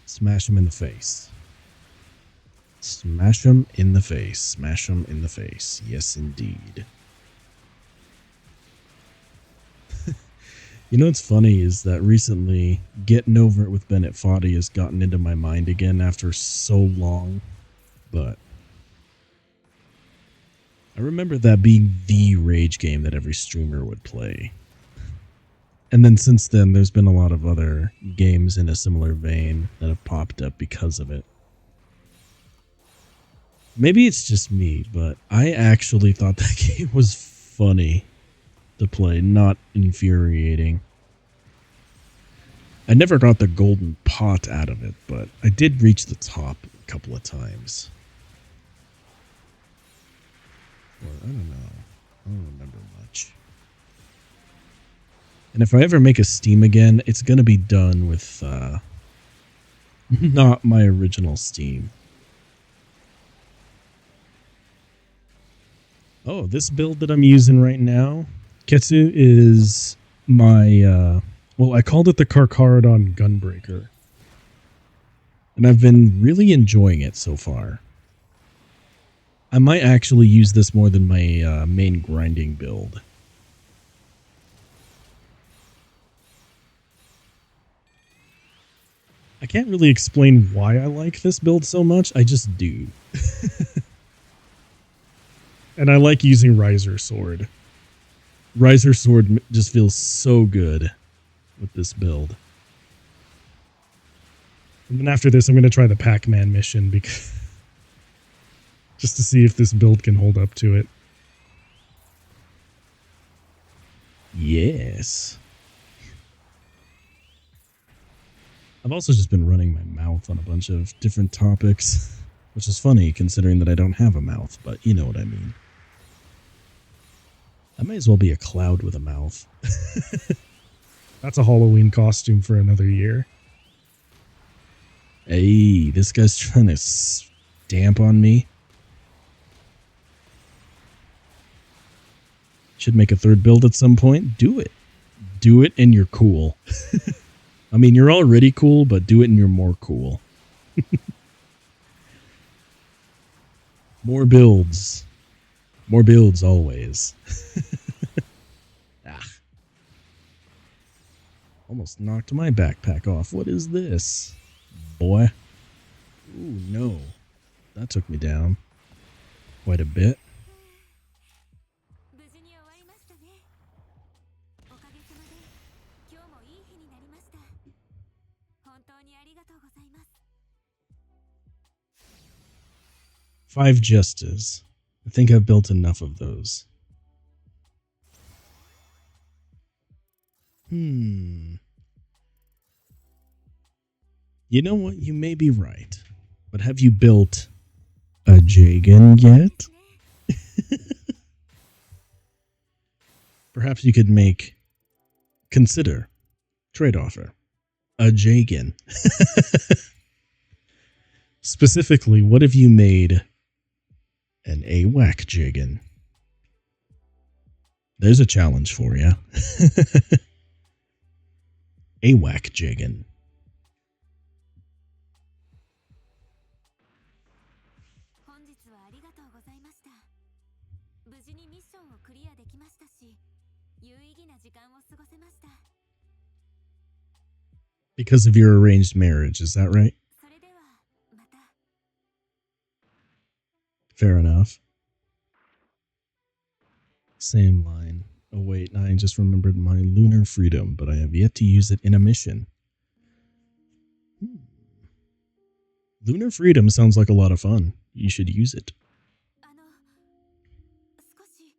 Smash him in the face. Smash him in the face. Smash him in the face. Yes, indeed. You know what's funny is that recently getting over it with Bennett Foddy has gotten into my mind again after so long. But I remember that being the rage game that every streamer would play. And then since then, there's been a lot of other games in a similar vein that have popped up because of it. Maybe it's just me, but I actually thought that game was funny to play, not infuriating. I never got the golden pot out of it, but I did reach the top a couple of times. Or, I don't know. I don't remember much. And if I ever make a Steam again, it's going to be done with not my original Steam. Oh, this build that I'm using right now, Ketsu, is my, well, I called it the Carcharodon Gunbreaker. And I've been really enjoying it so far. I might actually use this more than my main grinding build. I can't really explain why I like this build so much, I just do. And I like using Riser Sword. Riser Sword just feels so good with this build. And then after this, I'm going to try the Pac-Man mission because just to see if this build can hold up to it. Yes. I've also just been running my mouth on a bunch of different topics, which is funny considering that I don't have a mouth, but you know what I mean. I might as well be a cloud with a mouth. That's a Halloween costume for another year. Hey, this guy's trying to stamp on me. Should make a third build at some point. Do it. Do it and you're cool. I mean, you're already cool, but do it and you're more cool. More builds. More builds always. Almost knocked my backpack off. What is this? Boy. Ooh, no. That took me down. Quite a bit. 無事に終わりましたね。おかげさまで今日もいい日になりました。本当にありがとうございます。 5 Justas. I think I've built enough of those. You know what? You may be right. But have you built a Jagan yet? Perhaps you could consider, trade offer, a Jagan. Specifically, what if you made an AWAC Jagan? There's a challenge for you. AWAC Jagan. 本日はありがとうございました。無事にミッションをクリアできましたし、有意義な時間を過ごせました。 Because of your arranged marriage, is that right? それではまた。 Fair enough. Same line. Oh wait, I just remembered my lunar freedom, but I have yet to use it in a mission. Lunar freedom sounds like a lot of fun. You should use it. 少し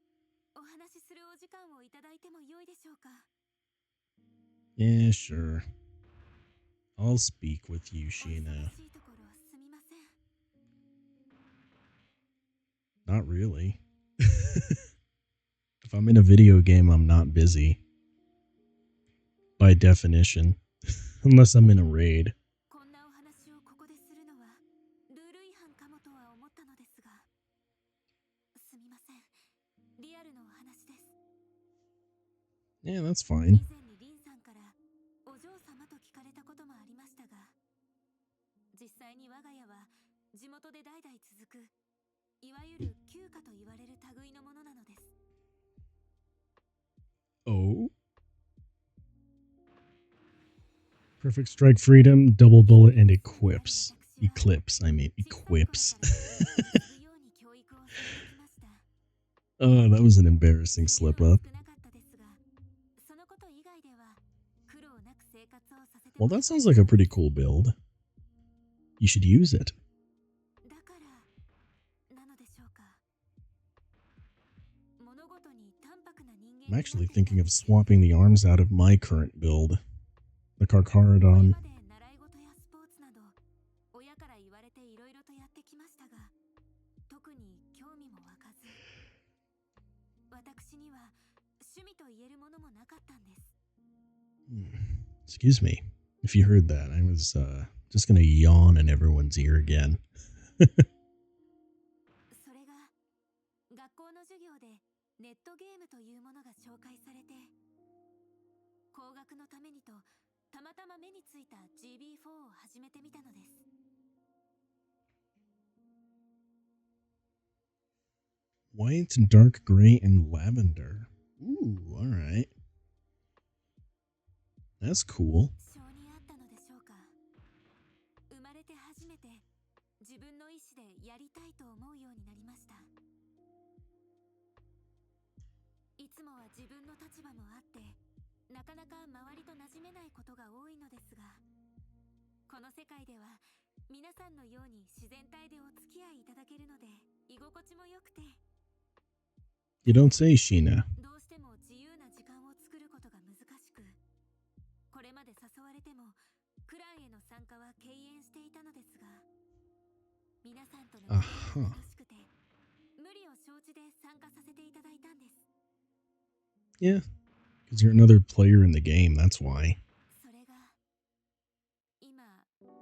お話しするお時間をいただいても良いでしょうか。 Yeah, sure. I'll speak with you, Sheena. お忙しいところすみません。 Not really. If I'm in a video game, I'm not busy. By definition. Unless I'm in a raid. こんなお話をここでするのはルール違反かもとは思ったのですが、すみません。リアルのお話です。 Yeah, that's 以 fine. 前にリンさんからお嬢様と聞かれたこともありましたが、実際に我が家は地元で代々続くいわゆる旧家と言われる類のものなのです。 Oh? Perfect strike freedom, double bullet, and equips. Eclipse, I mean equips. Oh, that was an embarrassing slip up. Well, that sounds like a pretty cool build. You should use it. I'm actually thinking of swapping the arms out of my current build. The Carcharodon. Excuse me if you heard that. I was just gonna yawn in everyone's ear again. それが学校の授業でネットゲームというものが紹介されて、工学のためにとたまたま目についた GB4 を始めてみたのです。 White, dark gray, and lavender. Ooh, alright. That's cool. 性に合ったのでしょうか。生まれて初めて自分の意志でやりたいと思うようになりました。いつもは自分の立場もあってなかなか周りと馴染めないことが多いのですが、この世界では皆さんのように自然体でお付き合いいただけるので居心地も良くて。 You don't say, Sheena. どうしても自由な時間を作ることが難しく、これまで誘われてもクランへの参加は敬遠していたのですが、皆さんとの関係が楽しくて無理を承知で参加させていただいたんです。 Yeah, because you're another player in the game, that's why. それが今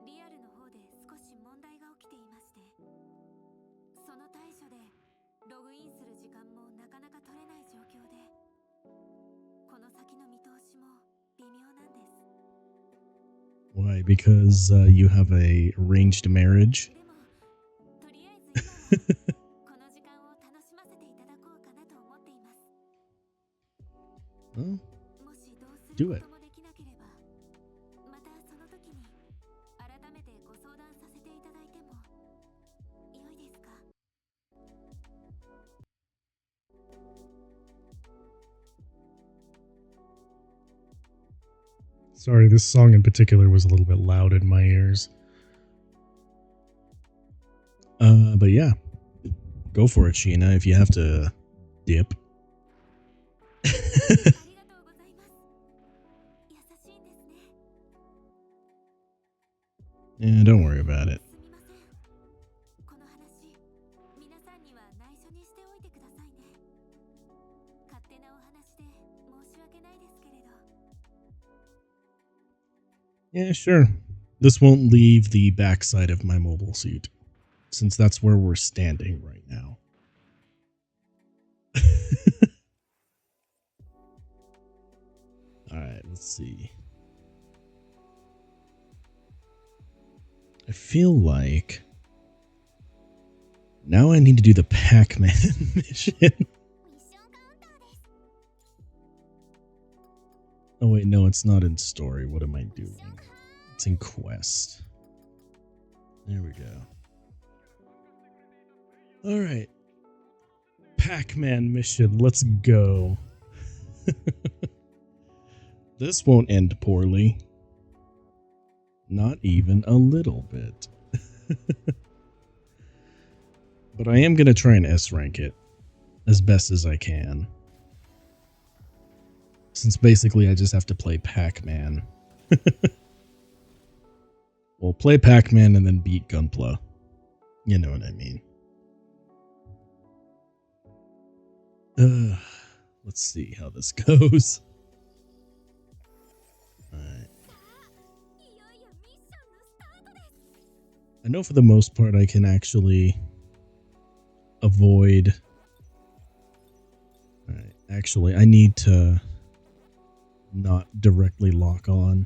リアルの方で少し問題が起きていまして、その対処でログインする時間もなかなか取れない状況で、この先の見通しも微妙なんです。 Why? Because you have a arranged marriage? でもとりあえず今はこの時間を楽しませていただこうかなと思っています。 Well, もしどうす do る it. こともできなければ Sorry, this song in particular was a little bit loud in my ears. But yeah. Go for it, Sheena, if you have to dip. ありがとうございます。優しいんですね。 Yeah, don't worry about it. すみません。この話、皆さんには内緒にしておいてくださいね。勝手なお話で申し訳ないですけれど。 Yeah, sure. This won't leave the backside of my mobile suit, since that's where we're standing right now. Alright, let's see. I feel like now I need to do the Pac-Man mission. ミッションカウンターです。 Oh wait, no, it's not in story. What am I doing? It's in quest. There we go. Alright. Pac-Man mission, let's go. This won't end poorly. Not even a little bit. But I am going to try and S-rank it as best as I can. Since basically I just have to play Pac-Man. Well, play Pac-Man and then beat Gunpla. You know what I mean. Let's see how this goes. Alright. いよいよミッションのスタートです。 I know for the most part I can actually avoid... Alright, actually I need to not directly lock on.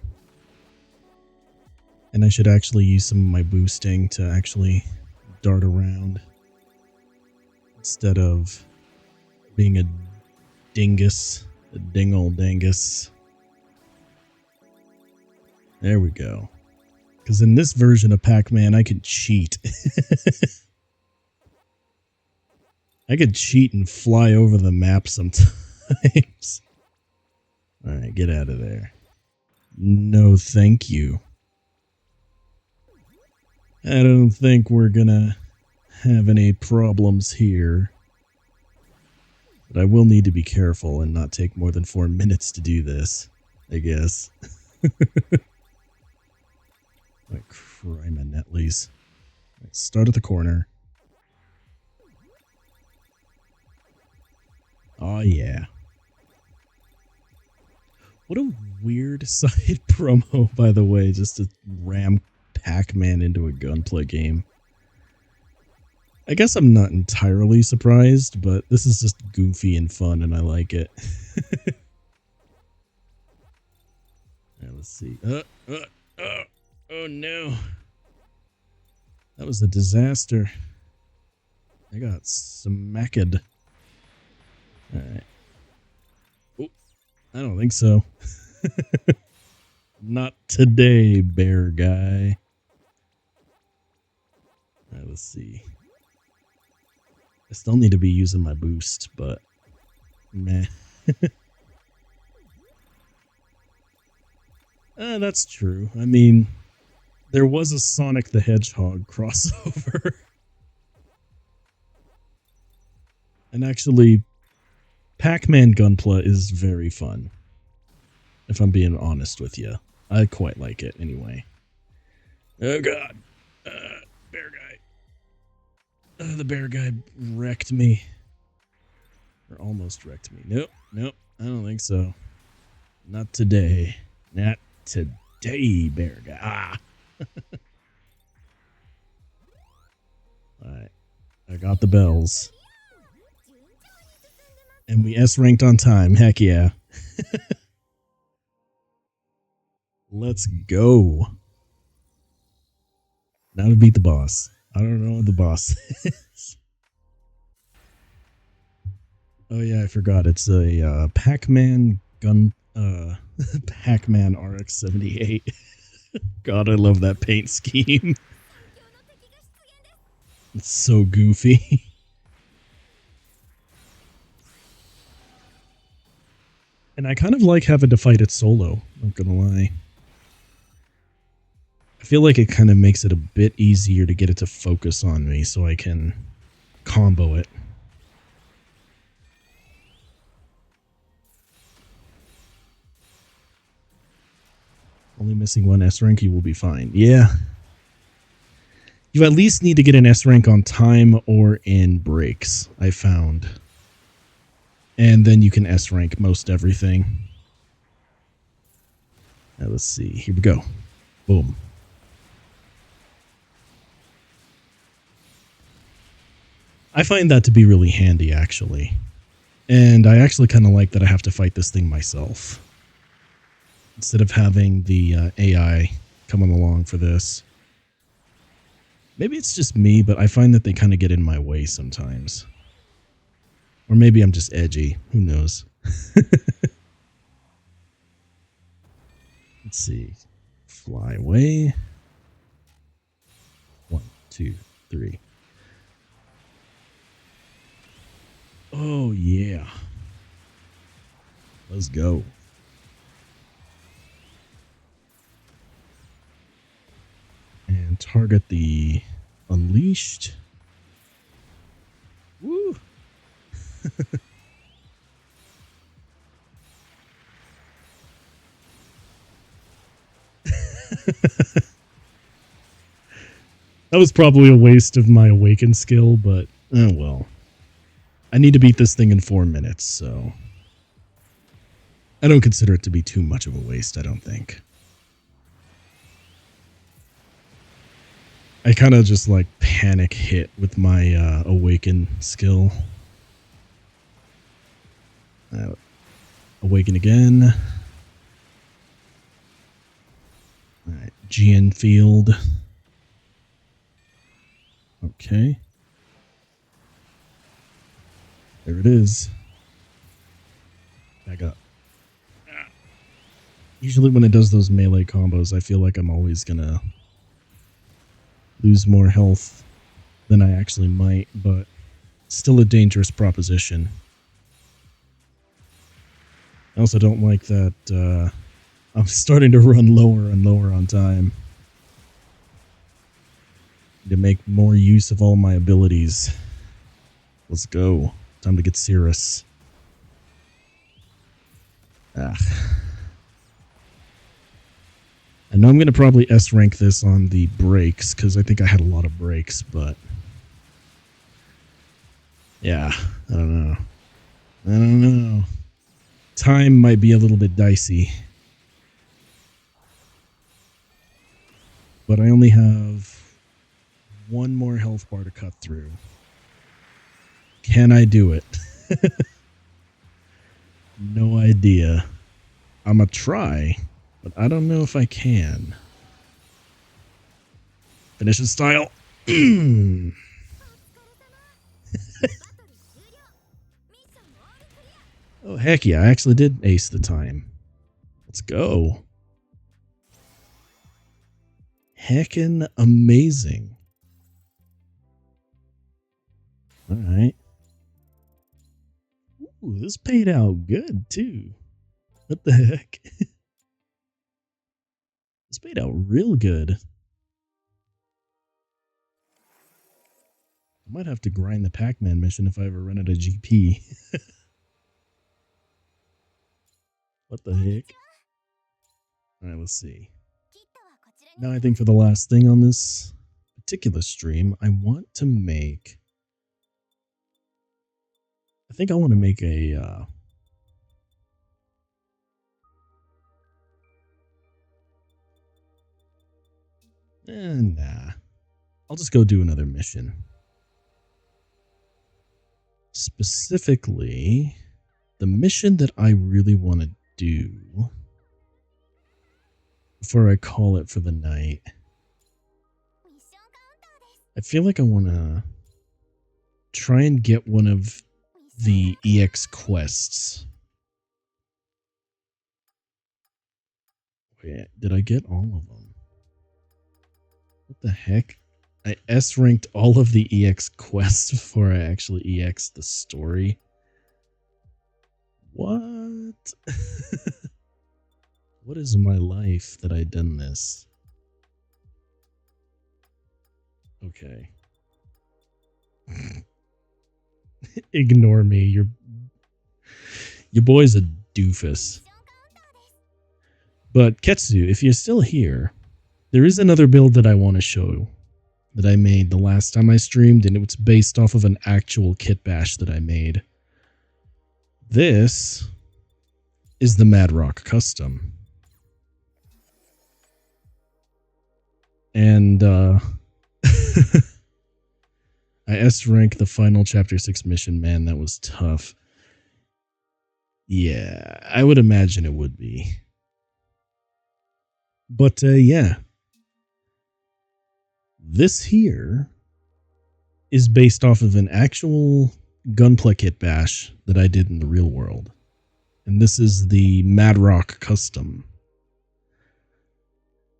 And I should actually use some of my boosting to actually dart around. Instead of being a dingus. A ding-ol-dangus. There we go. Because in this version of Pac-Man, I can cheat. I could cheat and fly over the map sometimes. Alright, get out of there. No, thank you. I don't think we're gonna have any problems here. But I will need to be careful and not take more than 4 minutes to do this, I guess. Like crime and Netley's. Right, start at the corner. Oh yeah. What a weird side promo, by the way, just to ram Pac-Man into a gunplay game. I guess I'm not entirely surprised, but this is just goofy and fun and I like it. Alright, let's see. Oh no. That was a disaster. I got smacked. Alright. Oh, I don't think so. Not today, bear guy. Alright, let's see. I still need to be using my boost, but meh. That's true. I mean, there was a Sonic the Hedgehog crossover. And actually, Pac-Man Gunpla is very fun. If I'm being honest with you. I quite like it anyway. Oh god. Bear guy. The bear guy wrecked me. Or almost wrecked me. Nope. I don't think so. Not today. Not today, bear guy. Ah! Alright. I got the bells. And we S-ranked on time. Heck yeah. Let's go. Now to beat the boss. I don't know what the boss is. Oh yeah, I forgot. It's a Pac-Man gun. Pac-Man RX-78. God, I love that paint scheme. It's so goofy. And I kind of like having to fight it solo, not gonna lie. I feel like it kind of makes it a bit easier to get it to focus on me so I can combo it. Only missing one S rank, you will be fine. Yeah. You at least need to get an S rank on time or in breaks, I found. And then you can S rank most everything. Now let's see. Here we go. Boom. I find that to be really handy, actually. And I actually kind of like that I have to fight this thing myself, instead of having the AI coming along for this. Maybe it's just me, but I find that they kind of get in my way sometimes. Or maybe I'm just edgy. Who knows? Let's see. Fly away. 1, 2, 3. Oh, yeah. Let's go. And target the Unleashed. Woo! That was probably a waste of my Awaken skill, but oh well. I need to beat this thing in 4 minutes, so I don't consider it to be too much of a waste, I don't think. I kind of just like panic hit with my Awaken skill. Awaken again. Alright, GN field. Okay. There it is. Back up. Usually when it does those melee combos, I feel like I'm always gonna lose more health than I actually might, but still a dangerous proposition. I also don't like that I'm starting to run lower and lower on time. To make more use of all my abilities. Let's go. Time to get serious. I know I'm going to probably S rank this on the breaks, because I think I had a lot of breaks, but yeah, I don't know. I don't know. Time might be a little bit dicey. But I only have one more health bar to cut through. Can I do it? No idea. I'm gonna try, but I don't know if I can. Finish in style. Oh, heck yeah. I actually did ace the time. Let's go. Heckin' amazing. Alright. Ooh, this paid out good, too. What the heck? This paid out real good. I might have to grind the Pac-Man mission if I ever run out of GP. What the heck? Alright, let's see. Now I think for the last thing on this particular stream, I want to make... I think I want to make a... nah. I'll just go do another mission. Specifically, the mission that I really want to do before I call it for the night. I feel like I want to try and get one of the EX quests. Wait, did I get all of them? What the heck? I S-ranked all of the EX quests before I actually EX the story. What? What is my life that I done this? Okay. Ignore me. Your boy's a doofus. But Ketsu, if you're still here, there is another build that I want to show that I made the last time I streamed, and it was based off of an actual kit bash that I made. This is the Mad Rock Custom. And I S-rank the final Chapter 6 mission. Man, that was tough. Yeah, I would imagine it would be. But yeah. This here is based off of an actual Gunpla kit bash that I did in the real world. And this is the Mad Rock Custom.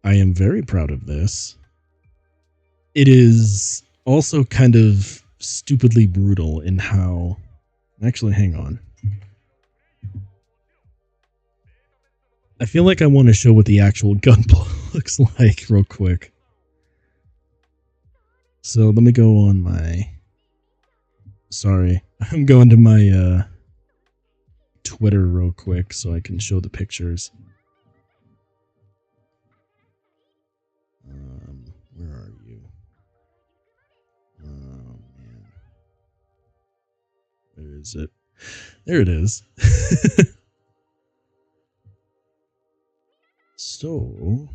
I am very proud of this. It is also kind of stupidly brutal in how... Actually, hang on. I feel like I want to show what the actual Gunpla looks like real quick. So let me go on my... Sorry, I'm going to my Twitter real quick so I can show the pictures. Where are you? Oh, man. Where is it? There it is. So,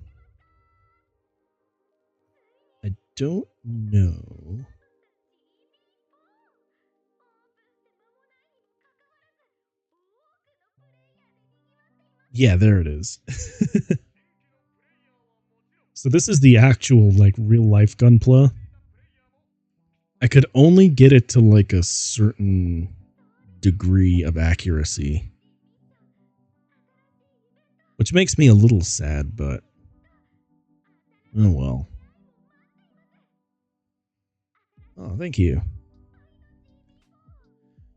I don't know. Yeah, there it is. So this is the actual, like, real-life Gunpla. I could only get it to, like, a certain degree of accuracy. Which makes me a little sad, but... Oh, well. Oh, thank you.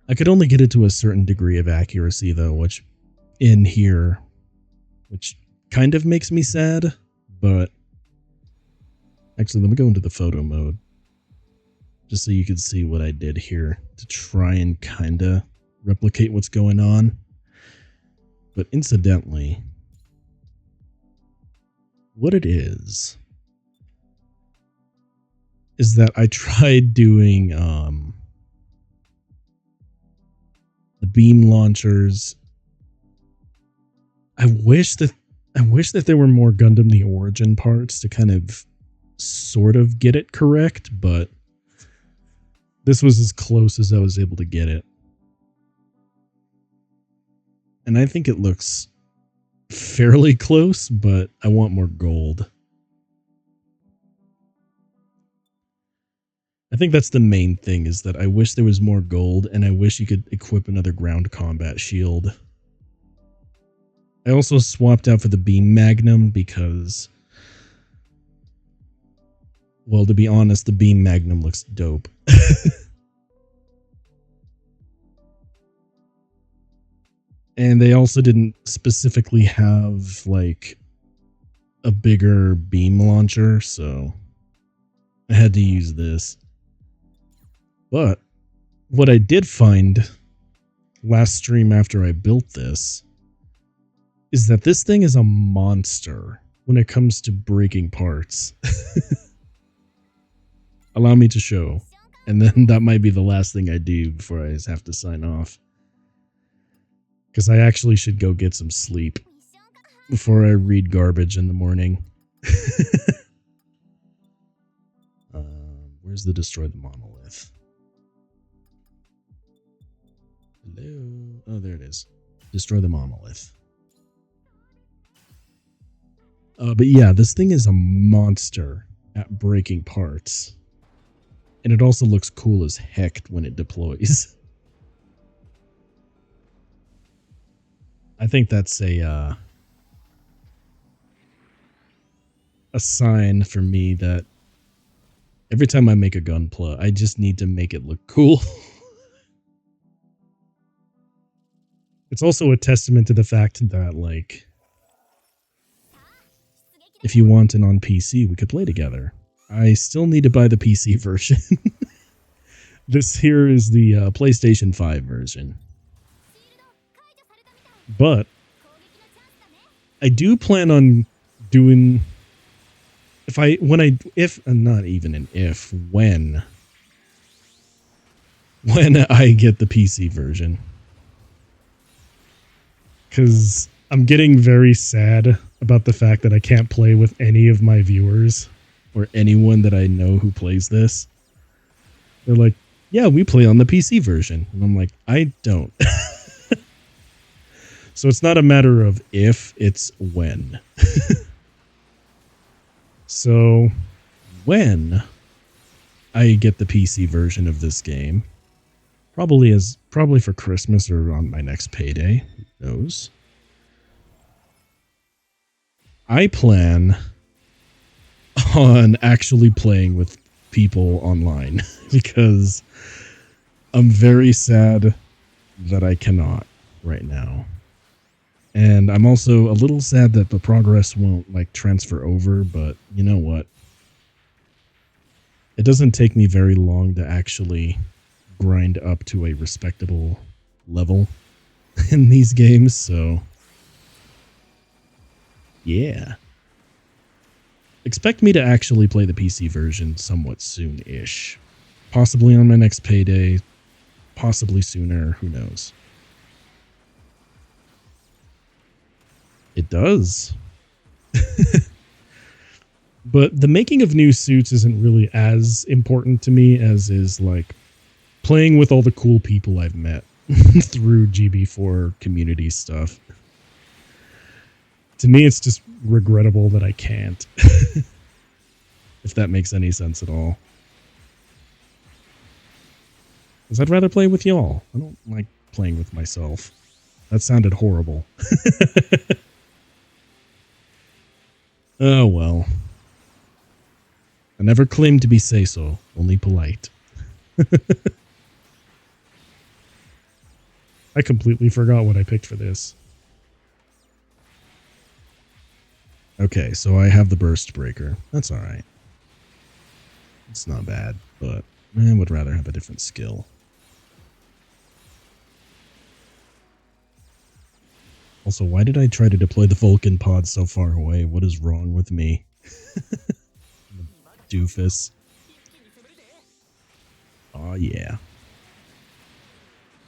I could only get it to a certain degree of accuracy, though, which... in here. Which kind of makes me sad, but... Actually, let me go into the photo mode. Just so you can see what I did here to try and kind of replicate what's going on. But incidentally, what it is that I tried doing the beam launchers. I wish that there were more Gundam the Origin parts to kind of sort of get it correct, but this was as close as I was able to get it. And I think it looks fairly close, but I want more gold. I think that's the main thing, is that I wish there was more gold, and I wish you could equip another ground combat shield. I also swapped out for the beam magnum because... well, to be honest, the beam magnum looks dope. And they also didn't specifically have, like, a bigger beam launcher, so I had to use this. But what I did find last stream after I built this is that this thing is a monster when it comes to breaking parts. Allow me to show. And then that might be the last thing I do before I have to sign off. Because I actually should go get some sleep before I read garbage in the morning. Where's the destroy the monolith? Hello? Oh, there it is. Destroy the monolith. But yeah, this thing is a monster at breaking parts. And it also looks cool as heck when it deploys. I think that's a sign for me that every time I make a Gunpla, I just need to make it look cool. It's also a testament to the fact that, like, if you want an on PC, we could play together. I still need to buy the PC version. This here is the PlayStation 5 version. But I do plan on doing when I get the PC version. Because I'm getting very sad about the fact that I can't play with any of my viewers or anyone that I know who plays this. They're like, yeah, we play on the PC version. And I'm like, I don't. So it's not a matter of if, it's when. So when I get the PC version of this game, probably for Christmas or on my next payday, who knows? I plan on actually playing with people online because I'm very sad that I cannot right now. And I'm also a little sad that the progress won't like transfer over, but you know what? It doesn't take me very long to actually grind up to a respectable level in these games, so yeah. Expect me to actually play the PC version somewhat soon-ish. Possibly on my next payday, possibly sooner, who knows. It does. But the making of new suits isn't really as important to me as is like playing with all the cool people I've met through GB4 community stuff. To me, it's just regrettable that I can't. If that makes any sense at all. Because I'd rather play with y'all. I don't like playing with myself. That sounded horrible. Oh well. I never claimed to be say-so, only polite. I completely forgot what I picked for this. Okay, so I have the Burst Breaker. That's alright. It's not bad, but I would rather have a different skill. Also, why did I try to deploy the Vulcan pod so far away? What is wrong with me? Doofus. Oh yeah.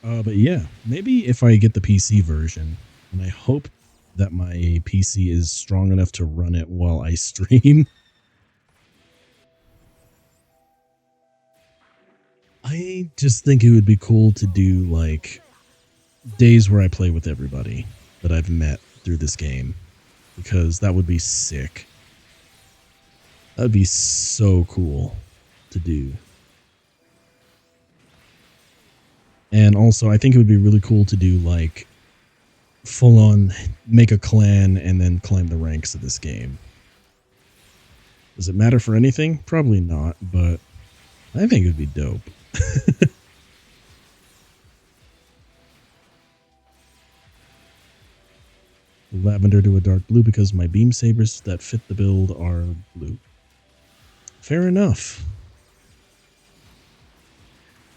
But yeah, maybe if I get the PC version, and I hope that my PC is strong enough to run it while I stream. I just think it would be cool to do like days where I play with everybody that I've met through this game, because that would be sick. That'd be so cool to do. And also, I think it would be really cool to do like full on make a clan and then climb the ranks of this game. Does it matter for anything? Probably not, but I think it would be dope. Lavender to a dark blue because my beam sabers that fit the build are blue. Fair enough.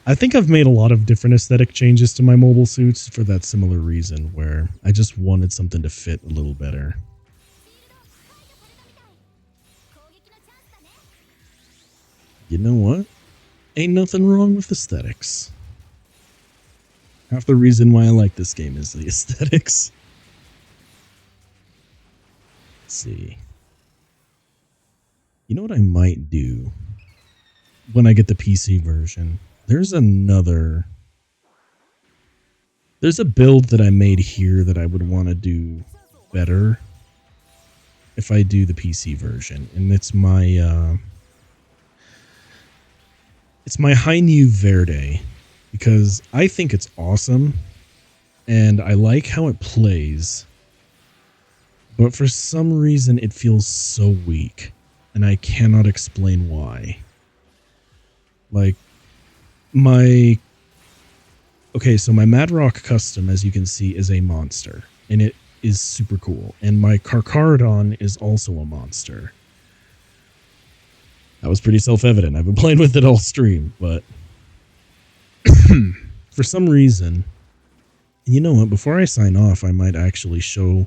I think I've made a lot of different aesthetic changes to my mobile suits for that similar reason, where I just wanted something to fit a little better. You know what? Ain't nothing wrong with aesthetics. Half the reason why I like this game is the aesthetics. Let's see. You know what I might do when I get the PC version? There's a build that I made here that I would want to do better if I do the PC version, and it's my High New Verde, because I think it's awesome and I like how it plays, but for some reason it feels so weak and I cannot explain why. Like so my Madrock custom, as you can see, is a monster, and it is super cool. And my Carcharodon is also a monster. That was pretty self-evident. I've been playing with it all stream, but for some reason, you know what? Before I sign off, I might actually show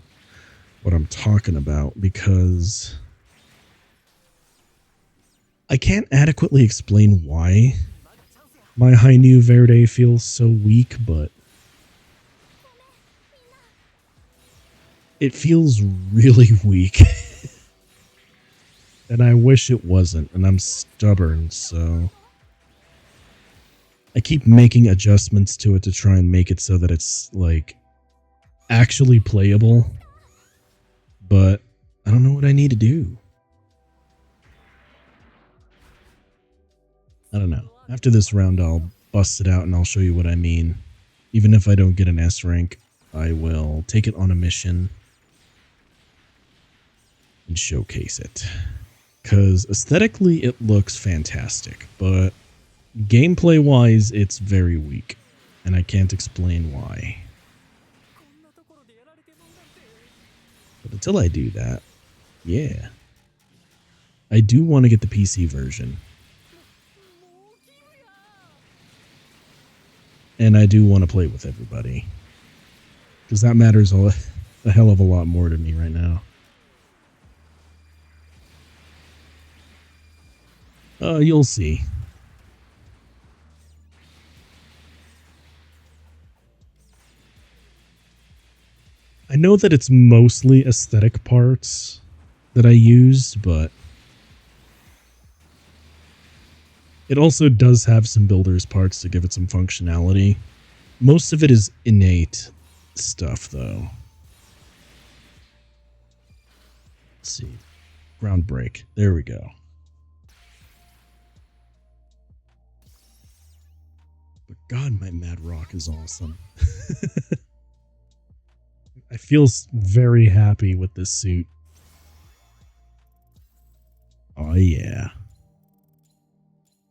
what I'm talking about, because I can't adequately explain why my High New Verde feels so weak, but it feels really weak. And I wish it wasn't, and I'm stubborn, so I keep making adjustments to it to try and make it so that it's, like, actually playable, but I don't know what I need to do. I don't know. After this round, I'll bust it out and I'll show you what I mean. Even if I don't get an S rank, I will take it on a mission and showcase it. Because aesthetically, it looks fantastic, but gameplay-wise, it's very weak, and I can't explain why. But until I do that, yeah. I do want to get the PC version. And I do want to play with everybody. Because that matters a hell of a lot more to me right now. You'll see. I know that it's mostly aesthetic parts that I use, but it also does have some builder's parts to give it some functionality. Most of it is innate stuff, though. Let's see. Ground break. There we go. But God, my Mad Rock is awesome. I feel very happy with this suit. Oh, yeah.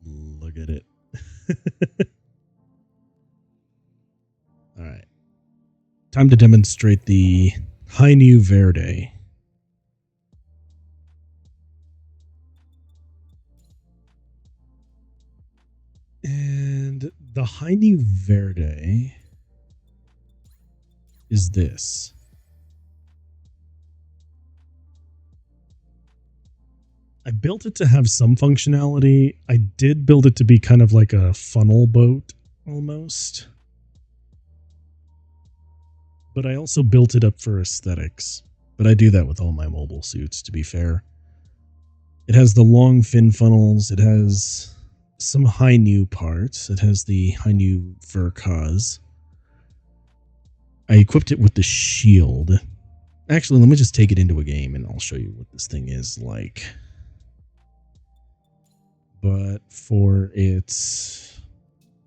Look at it. Alright. Time to demonstrate the High New Verde. And the High New Verde is this. I built it to have some functionality. I did build it to be kind of like a funnel boat, almost. But I also built it up for aesthetics. But I do that with all my mobile suits, to be fair. It has the long fin funnels. It has some High New parts. It has the High New fur cause. I equipped it with the shield. Actually, let me just take it into a game and I'll show you what this thing is like. But for its...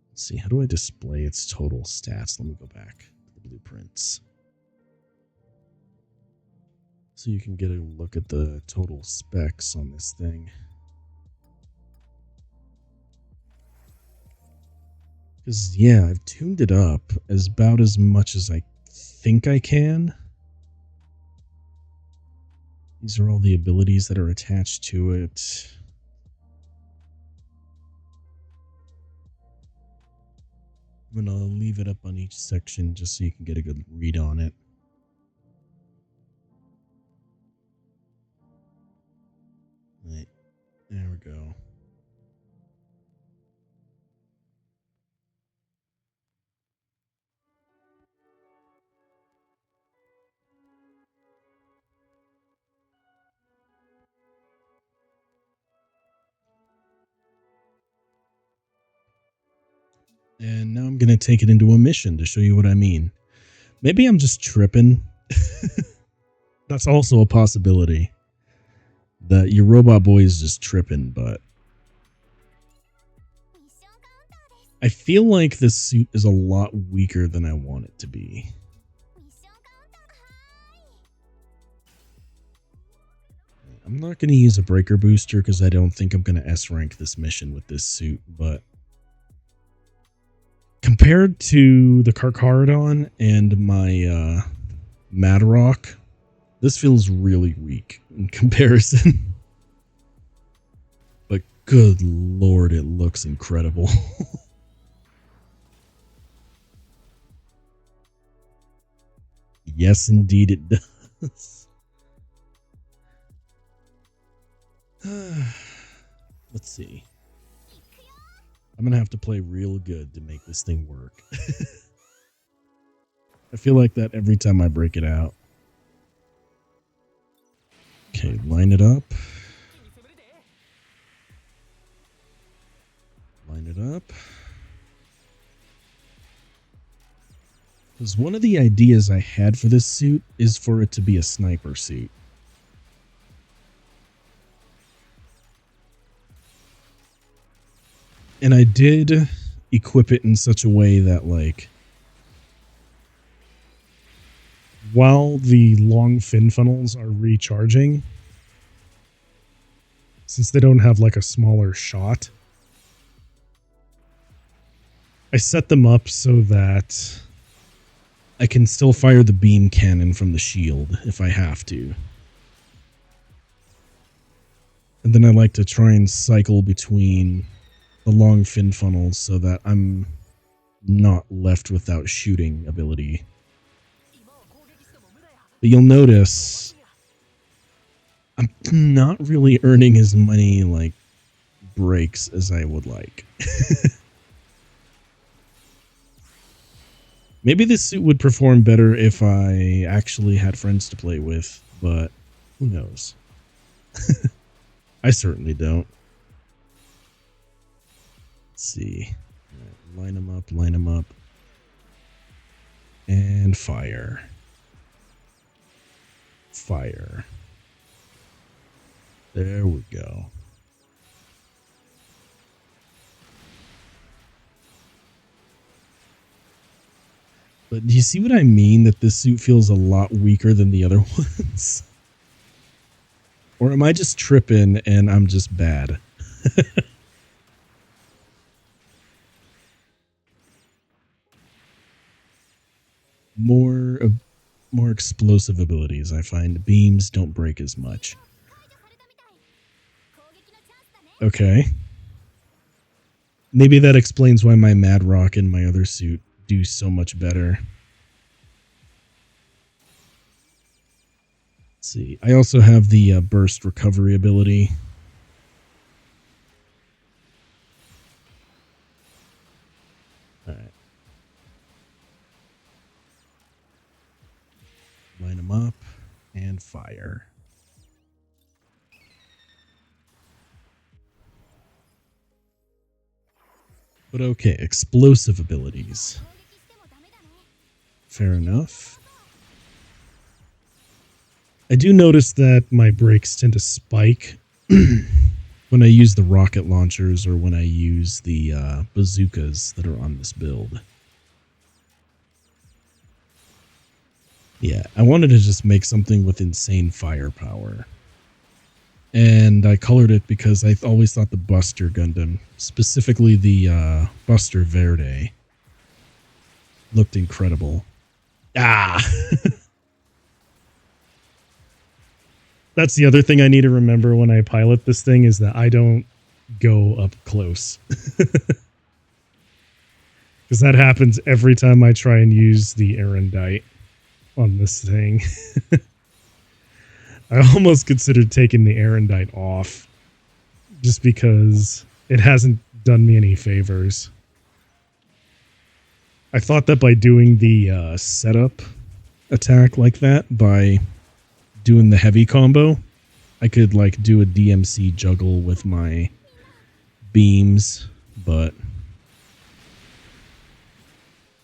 Let's see, how do I display its total stats? Let me go back to the blueprints. So you can get a look at the total specs on this thing. Because, yeah, I've tuned it up about as much as I think I can. These are all the abilities that are attached to it. I'm going to leave it up on each section just so you can get a good read on it. Right, there we go. And now I'm going to take it into a mission to show you what I mean. Maybe I'm just tripping. That's also a possibility. That your robot boy is just tripping, but... I feel like this suit is a lot weaker than I want it to be. I'm not going to use a breaker booster because I don't think I'm going to S-rank this mission with this suit, but... Compared to the Carcharodon and my Mad Rock, this feels really weak in comparison. But Good lord, it looks incredible. Yes, indeed it does. Let's see. I'm gonna have to play real good to make this thing work. I feel like that every time I break it out. Okay, line it up. Line it up. Because one of the ideas I had for this suit is for it to be a sniper suit. And I did equip it in such a way that, like, while the long fin funnels are recharging, since they don't have like a smaller shot, I set them up so that I can still fire the beam cannon from the shield if I have to. And then I like to try and cycle between the long fin funnels so that I'm not left without shooting ability. But you'll notice I'm not really earning as many like breaks as I would like. Maybe this suit would perform better if I actually had friends to play with, but who knows? I certainly don't. Let's see. Right, line them up. And fire. Fire. There we go. But do you see what I mean? That this suit feels a lot weaker than the other ones? Or am I just tripping and I'm just bad? More explosive abilities, I find. Beams don't break as much. Okay. Maybe that explains why my Mad Rock and my other suit do so much better. Let's see. I also have the burst recovery ability. Alright. Line them up and fire. But okay, explosive abilities. Fair enough. I do notice that my brakes tend to spike when I use the rocket launchers or when I use the bazookas that are on this build. Yeah, I wanted to just make something with insane firepower. And I colored it because I always thought the Buster Gundam, specifically the Buster Verde, looked incredible. Ah! That's the other thing I need to remember when I pilot this thing is that I don't go up close. Because that happens every time I try and use the Erendite on this thing. I almost considered taking the Erendite off just because it hasn't done me any favors. I thought that by doing the setup attack like that, by doing the heavy combo, I could like do a DMC juggle with my beams, but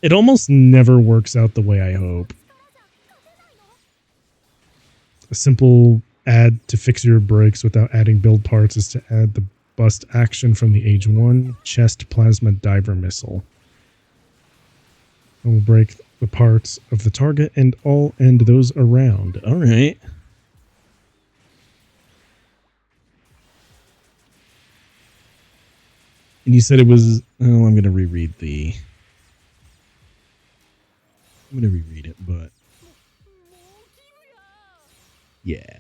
it almost never works out the way I hope. A simple add to fix your brakes without adding build parts is to add the bust action from the Age 1 chest plasma diver missile. I will break the parts of the target and all end those around. Alright. And you said it was... Oh, I'm going to reread the... I'm going to reread it, but... Yeah.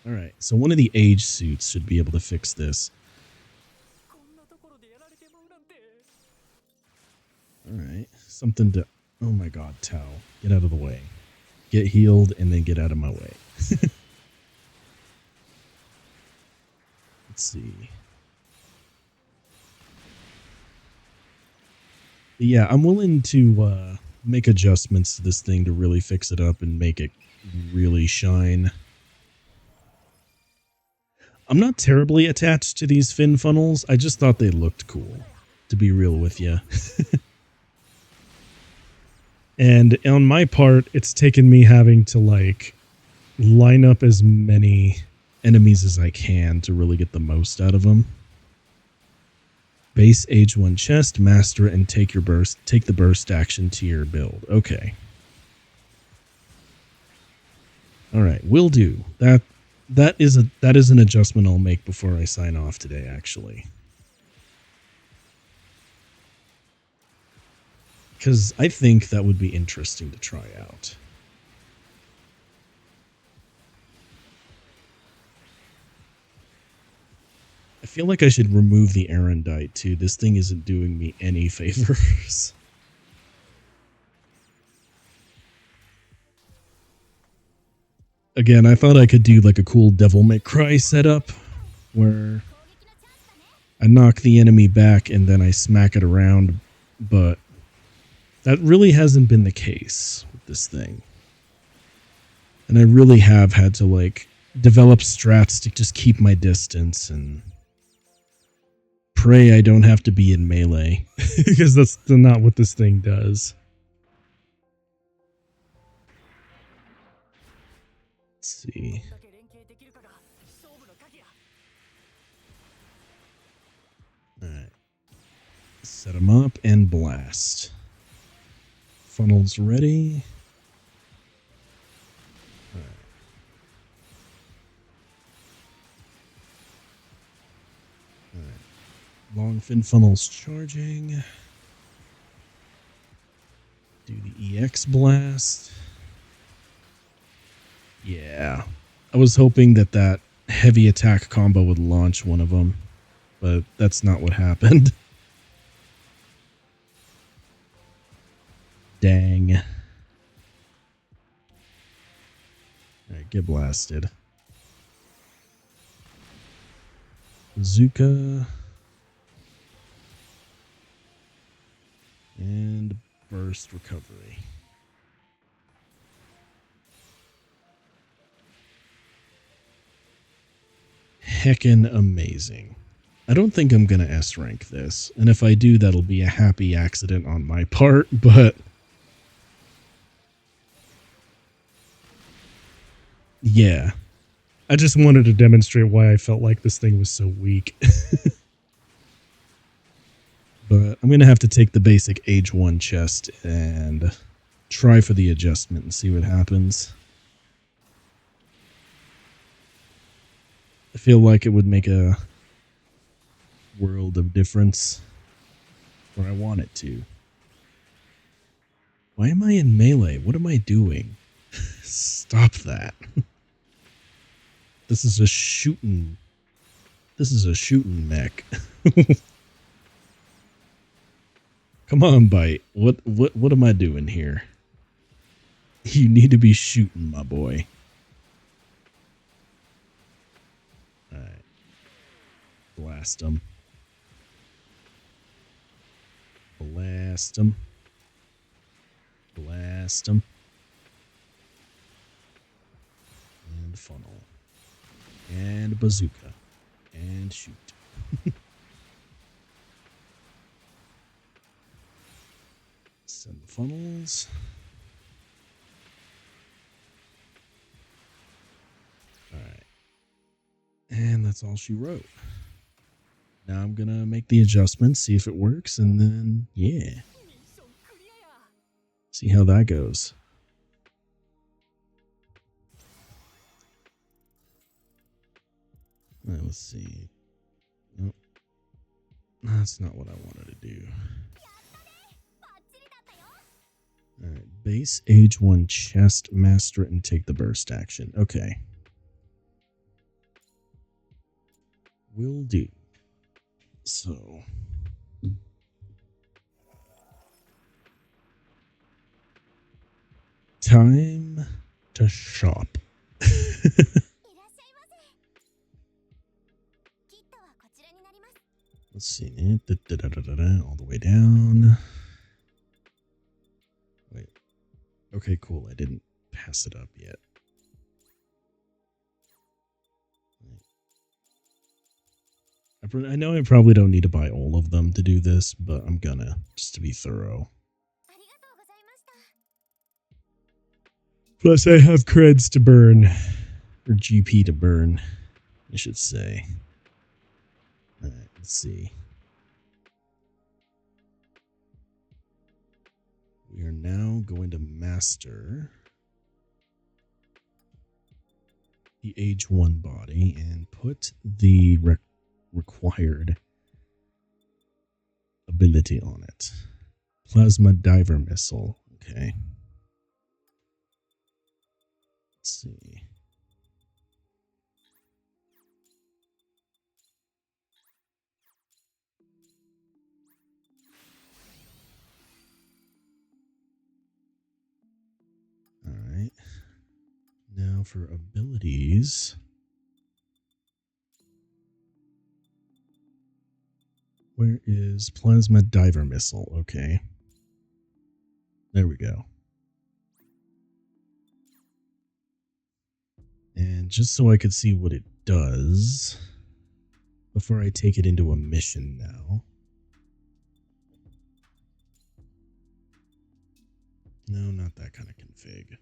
Alright, so one of the age suits should be able to fix this. こんなところでやられてまうなんて。 Alright, something to... Oh my god, Tao. Get out of the way. Get healed and then get out of my way. Let's see. Yeah, I'm willing to make adjustments to this thing to really fix it up and make it really shine. I'm not terribly attached to these fin funnels. I just thought they looked cool, to be real with you. And on my part, it's taken me having to, like, line up as many enemies as I can to really get the most out of them. Base age 1 chest, master it, and take the burst action to your build. Okay. Alright, will do. That is an adjustment I'll make before I sign off today, actually. Because I think that would be interesting to try out. I feel like I should remove the Erendite too. This thing isn't doing me any favors. Again, I thought I could do like a cool Devil May Cry setup where I knock the enemy back and then I smack it around, but that really hasn't been the case with this thing. And I really have had to, like, develop strats to just keep my distance and pray I don't have to be in melee. Because that's not what this thing does. Let's see. Alright. Set them up and blast. Funnels ready. Alright. Alright. Long fin funnels charging. Do the EX blast. Yeah. I was hoping that heavy attack combo would launch one of them, but that's not what happened. Dang. Alright, get blasted. Bazooka. And burst recovery. Heckin' amazing. I don't think I'm gonna S rank this, and if I do, that'll be a happy accident on my part, but yeah. I just wanted to demonstrate why I felt like this thing was so weak. But I'm going to have to take the basic age 1 chest and try for the adjustment and see what happens. I feel like it would make a world of difference, or I want it to. Why am I in melee? What am I doing? Stop that. This is a shooting mech. Come on, Bite. What am I doing here? You need to be shooting, my boy. Alright. Blast him. Blast him. Blast him. And funnel. And bazooka. And shoot. Send the funnels. Alright. And that's all she wrote. Now I'm gonna make the adjustments, see if it works, and then, yeah. See how that goes. Alright, let's see. Nope. That's not what I wanted to do. Alright, base age 1 chest, master it, and take the burst action. Okay. Will do. So. Time to shop. いらっしゃいませ。キットはこちらになります。 Let's see. All the way down. Wait. Okay, cool. I didn't pass it up yet. I know I probably don't need to buy all of them to do this, but I'm gonna, just to be thorough. ありがとうございました。 Plus, I have creds to burn. Or GP to burn, I should say. Alright, let's see. We are now going to master the age 1 body and put the required ability on it. Plasma Diver Missile. Okay. Let's see. All right. Now for abilities. Where is Plasma Diver Missile? Okay. There we go. And just so I could see what it does, before I take it into a mission now. No, not that kind of config.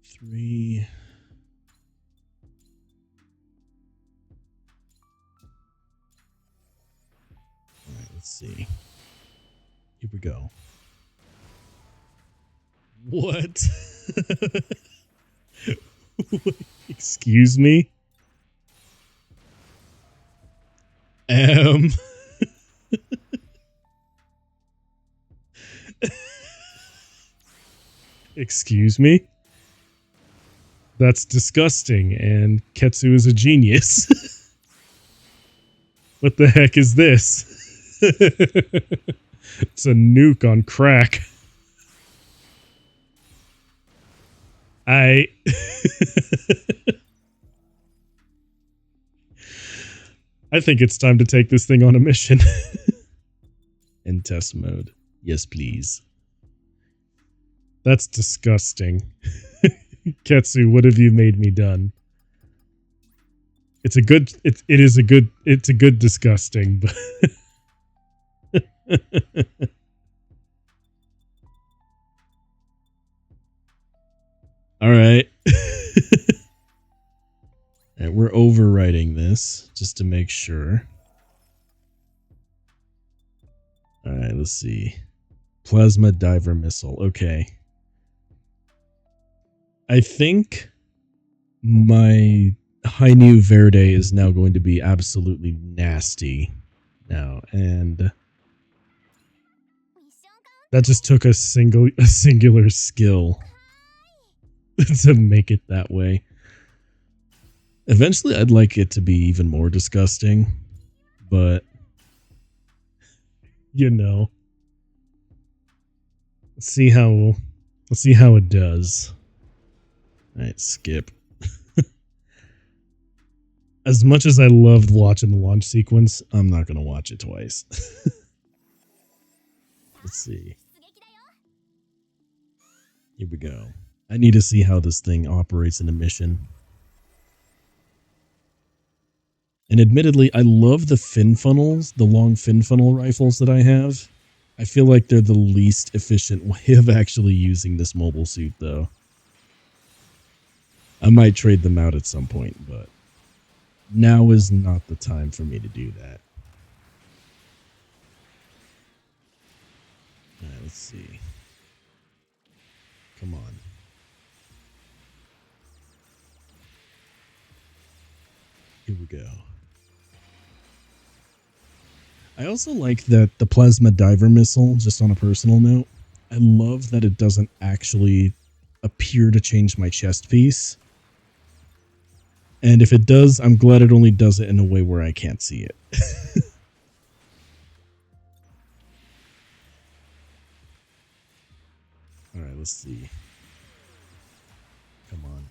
Three. All right, let's see. Here we go. What? Excuse me? Excuse me? That's disgusting, and Ketsu is a genius. What the heck is this? It's a nuke on crack. I think it's time to take this thing on a mission. In test mode. Yes, please. That's disgusting. Ketsu, what have you made me done? It's a good disgusting, but all right. All right, we're overwriting this just to make sure. All right, let's see. Plasma Diver Missile. Okay. I think my Hainu Verde is now going to be absolutely nasty now, and that just took a singular skill to make it that way. Eventually, I'd like it to be even more disgusting, but you know, let's see how it does. All right, skip. As much as I loved watching the launch sequence, I'm not gonna watch it twice. Let's see. Here we go. I need to see how this thing operates in a mission. And admittedly, I love the fin funnels, the long fin funnel rifles that I have. I feel like they're the least efficient way of actually using this mobile suit, though. I might trade them out at some point, but now is not the time for me to do that. All right, let's see. Come on. Here we go. I also like that the Plasma Diver Missile, just on a personal note, I love that it doesn't actually appear to change my chest piece. And if it does, I'm glad it only does it in a way where I can't see it. Alright, let's see. Come on.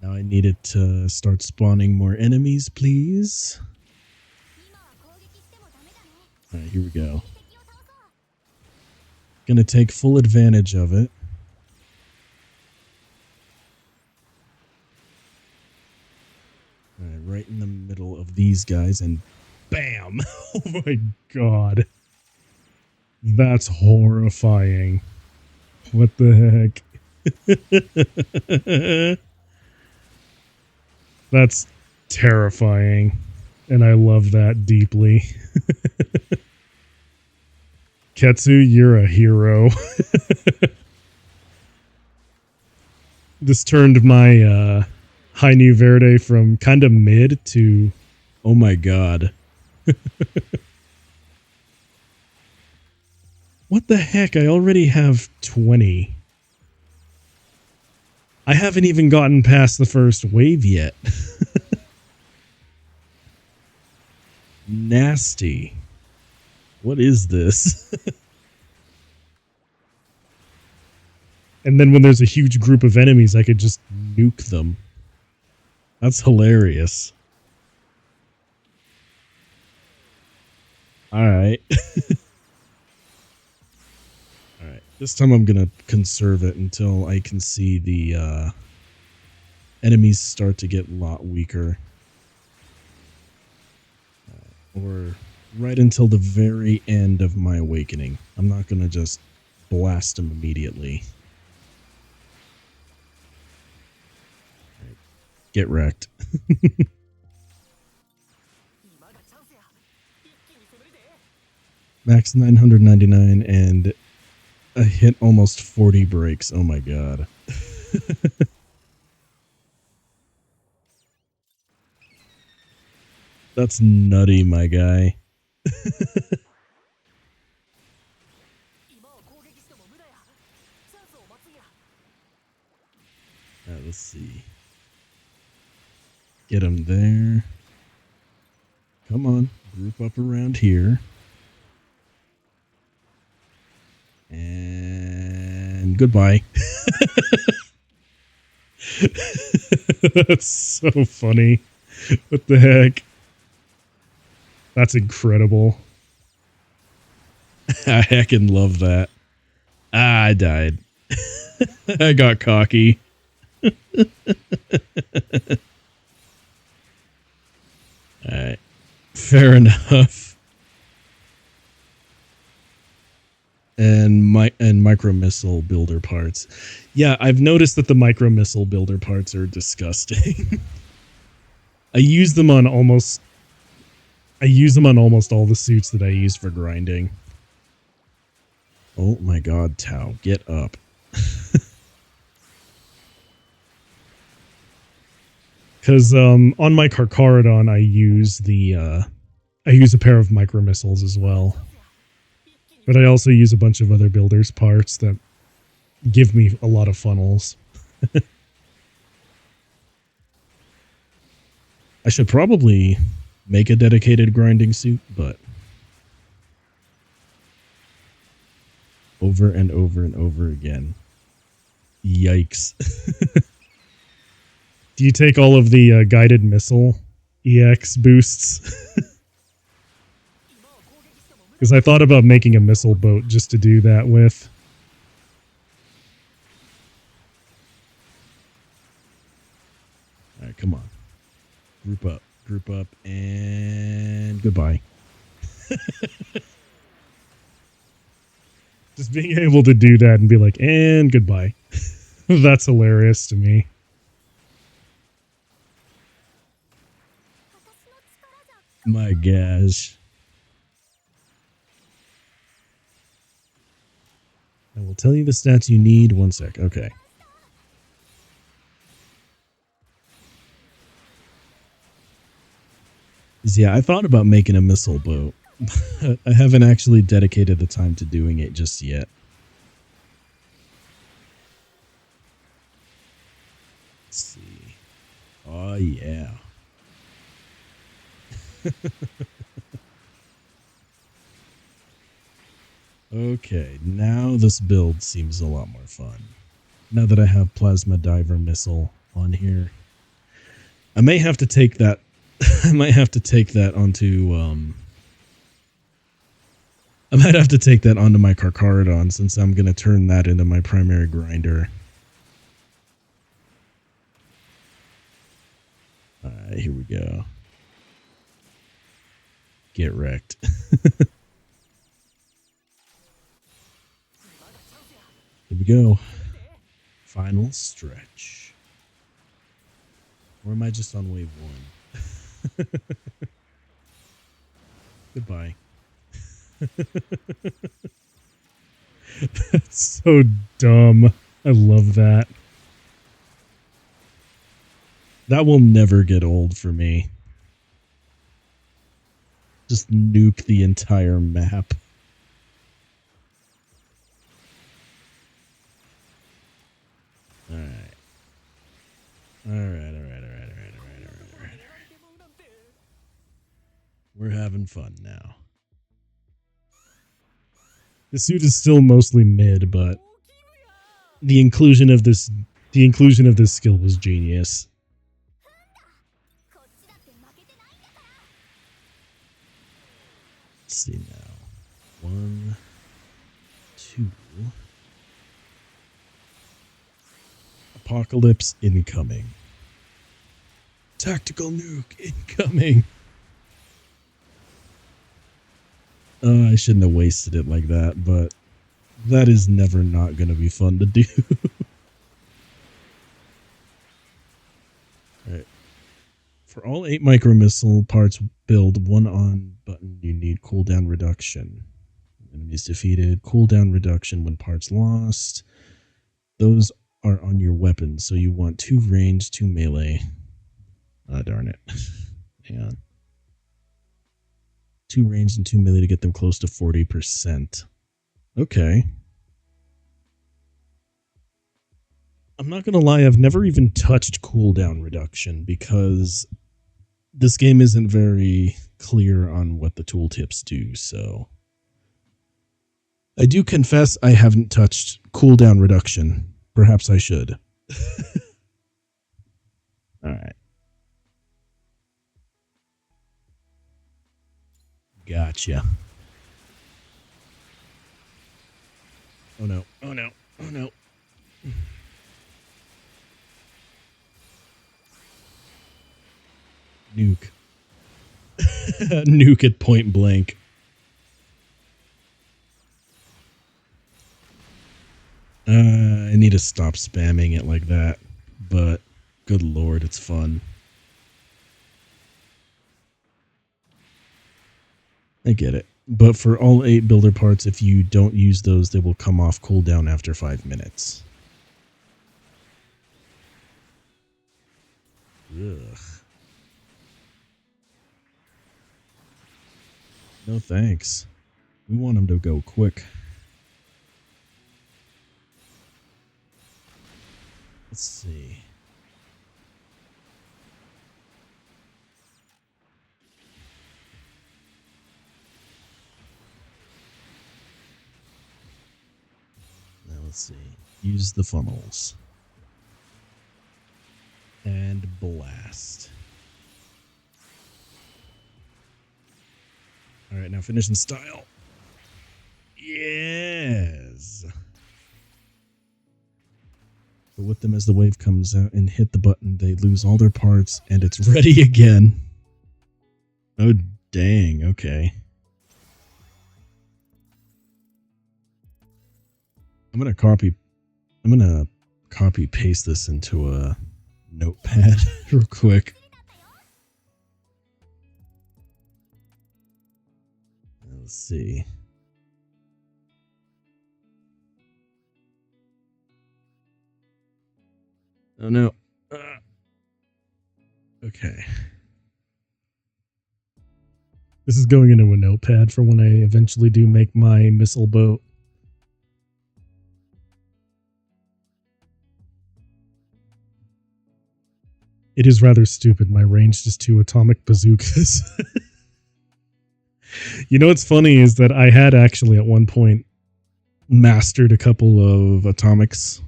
Now I need it to start spawning more enemies, please. Alright, here we go. Gonna take full advantage of it. Alright, right in the middle of these guys, and bam! Oh my god. That's horrifying. What the heck? That's terrifying. And I love that deeply. Ketsu, you're a hero. This turned my High New Verde from kind of mid to, oh my god. What the heck? I already have 20. I haven't even gotten past the first wave yet. Nasty. What is this? And then when there's a huge group of enemies, I could just nuke them. That's hilarious. Alright. Alright. This time I'm gonna conserve it until I can see the enemies start to get a lot weaker. Or right until the very end of my awakening. I'm not gonna just blast them immediately. Right. Get wrecked. Max 999 and I hit almost 40 breaks. Oh my god. That's nutty, my guy. Alright, let's see. Get him there. Come on, group up around here. And goodbye. That's so funny. What the heck? That's incredible. I heckin' love that. Ah, I died. I got cocky. Alright. Fair enough. And micro missile builder parts. Yeah, I've noticed that the micro missile builder parts are disgusting. I use them on almost all the suits that I use for grinding. Oh my god, Tau, get up. Because on my Carcharodon I use a pair of micro missiles as well. But I also use a bunch of other builders parts that give me a lot of funnels. I should probably make a dedicated grinding suit, but over and over and over again. Yikes. Do you take all of the guided missile EX boosts? Because I thought about making a missile boat just to do that with. Alright, come on. Group up, and goodbye. Just being able to do that and be like, and goodbye. That's hilarious to me. My gosh. I will tell you the stats you need. 1 sec. Okay. Yeah, I thought about making a missile boat. I haven't actually dedicated the time to doing it just yet. Let's see. Oh, yeah. Okay, now this build seems a lot more fun. Now that I have Plasma Diver Missile on here, I may have to take that. I might have to take that onto. I might have to take that onto my Carcharodon since I'm going to turn that into my primary grinder. Alright, here we go. Get wrecked. Here we go. Final stretch. Or am I just on wave 1? Goodbye. That's so dumb. I love that. That will never get old for me. Just nuke the entire map. Alright. Alright. We're having fun now. The suit is still mostly mid, but the inclusion of this skill was genius. Let's see now. 1, 2. Apocalypse incoming. Tactical nuke incoming. I shouldn't have wasted it like that, but that is never not going to be fun to do. Alright. For all 8 micro missile parts build 1 on button, you need cooldown reduction. Enemies defeated, cooldown reduction when parts lost. Those are on your weapons, so you want 2 range, 2 melee. Ah, darn it. Hang on. 2 range and 2 melee to get them close to 40%. Okay. I'm not gonna lie, I've never even touched cooldown reduction because this game isn't very clear on what the tooltips do, so I do confess I haven't touched cooldown reduction. Perhaps I should. Alright. Gotcha. Oh no. Oh no. Oh no. Nuke. Nuke at point blank. I need to stop spamming it like that, but good lord, it's fun. I get it. But for all 8 builder parts, if you don't use those, they will come off cooldown after 5 minutes. Ugh. No thanks. We want them to go quick. Let's see. Now let's see. Use the funnels. And blast. Alright, now finish in style. Yes! But with them as the wave comes out and hit the button, they lose all their parts and it's ready again. Oh, dang. Okay. I'm going to copy paste this into a notepad real quick. Let's see. Oh no. Okay. This is going into a notepad for when I eventually do make my missile boat. It is rather stupid. My range is 2 atomic bazookas. You know what's funny is that I had actually at one point mastered a couple of atomics.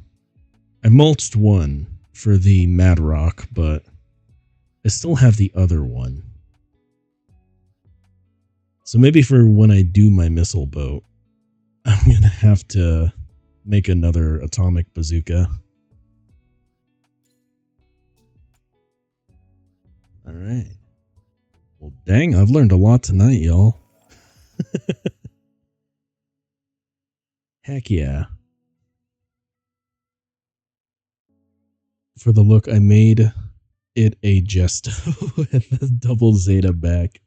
I mulched one for the Mad Rock, but I still have the other one. So maybe for when I do my missile boat, I'm going to have to make another atomic bazooka. All right. Well, dang, I've learned a lot tonight, y'all. Heck yeah. For the look, I made it a Gesto at the double Zeta back.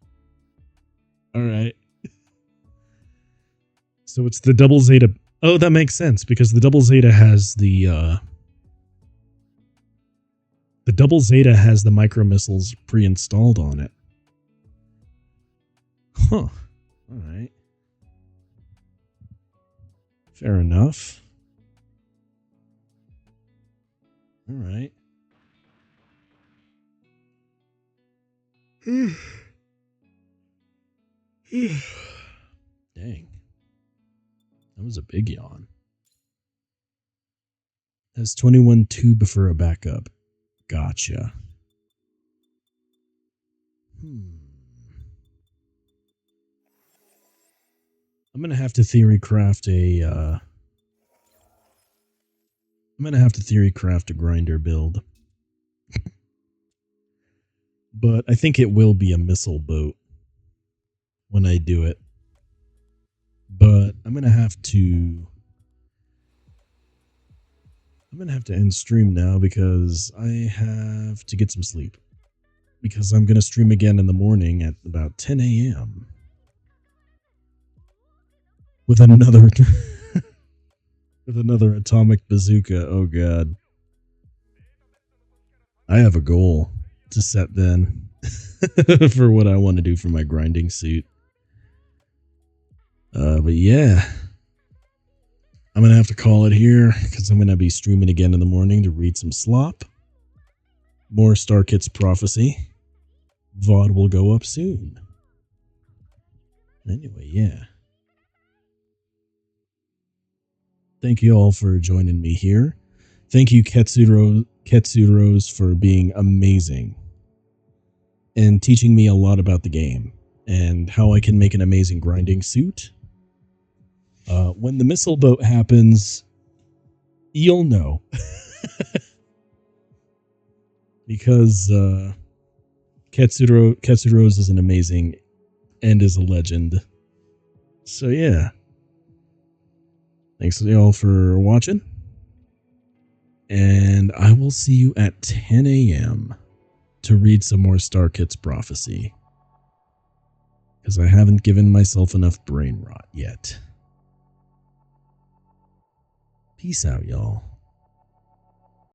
All right. So it's the double Zeta. Oh, that makes sense because the double Zeta has the double Zeta has the micro missiles pre-installed on it. Huh. All right. Fair enough. All right. Dang. That was a big yawn. Has 21 tube for a backup. Gotcha. I'm gonna have to theory craft a grinder build. But I think it will be a missile boat when I do it. But I'm gonna have to end stream now because I have to get some sleep. Because I'm gonna stream again in the morning at about 10 a.m. with another atomic bazooka. Oh god. I have a goal to set then for what I want to do for my grinding suit. But yeah, I'm going to have to call it here because I'm going to be streaming again in the morning to read some slop. More Star Kit's Prophecy. VOD will go up soon. Anyway, yeah. Thank you all for joining me here. Thank you, Ketsurose, for being amazing and teaching me a lot about the game and how I can make an amazing grinding suit. When the missile boat happens, you'll know. Because Ketsurose is an amazing and is a legend. So yeah. Thanks y'all for watching. And I will see you at 10 a.m. to read some more Star Kit's Prophecy. Because I haven't given myself enough brain rot yet. Peace out, y'all.